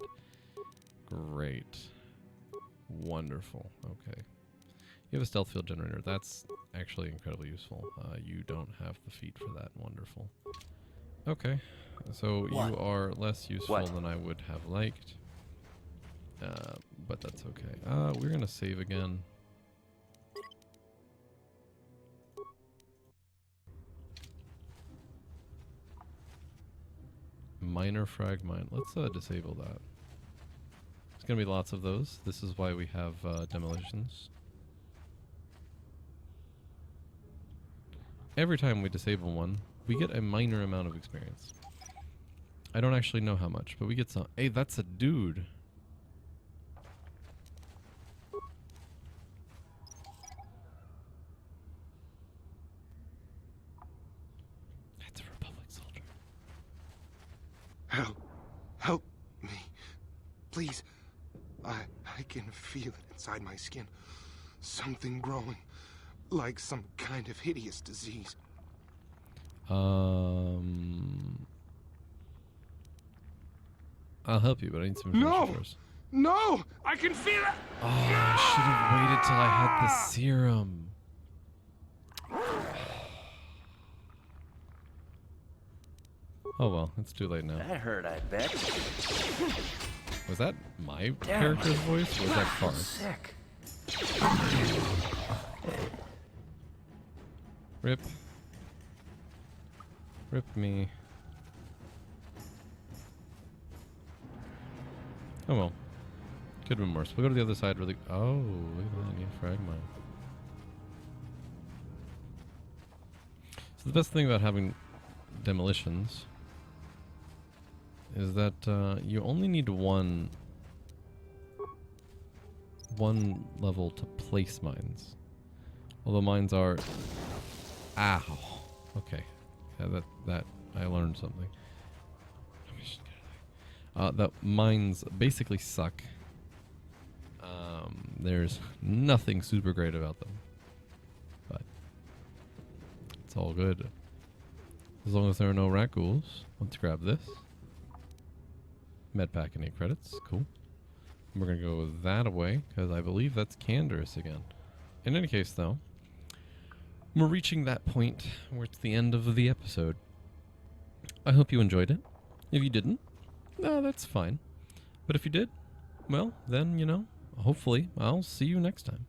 [SPEAKER 1] Great. Wonderful. Okay. You have a stealth field generator. That's actually incredibly useful. You don't have the feat for that. Wonderful. Okay. So you are less useful than I would have liked. But that's okay. We're going to save again. Minor frag mine. Let's disable that. There's going to be lots of those. This is why we have demolitions. Every time we disable one, we get a minor amount of experience. I don't actually know how much, but we get some. Hey, that's a dude. That's a Republic soldier.
[SPEAKER 14] Help me. Please. I can feel it inside my skin. Something growing. Like some kind of hideous disease.
[SPEAKER 1] I'll help you, but I need some information
[SPEAKER 14] No!
[SPEAKER 1] first.
[SPEAKER 14] No! I can feel it!
[SPEAKER 1] Oh, I should have waited till I had the serum. Oh well, it's too late now.
[SPEAKER 5] That hurt, I bet.
[SPEAKER 1] Was that my
[SPEAKER 5] Damn,
[SPEAKER 1] character's voice, or was that
[SPEAKER 5] I'm
[SPEAKER 1] Far's?
[SPEAKER 5] sick.
[SPEAKER 1] Rip. Rip me. Oh well. Could have been worse. We'll go to the other side really. Oh, look at that. I need a fragmine. So the best thing about having demolitions is that you only need one level to place mines. Although mines are... Ow. Okay. Yeah, that I learned something. The mines basically suck. There's nothing super great about them. But it's all good. As long as there are no rat ghouls. Let's grab this. Medpack and 8 credits. Cool. We're going to go that away, because I believe that's Canderous again. In any case, though, we're reaching that point where it's the end of the episode. I hope you enjoyed it. If you didn't, no, that's fine. But if you did, well, then, you know, hopefully I'll see you next time.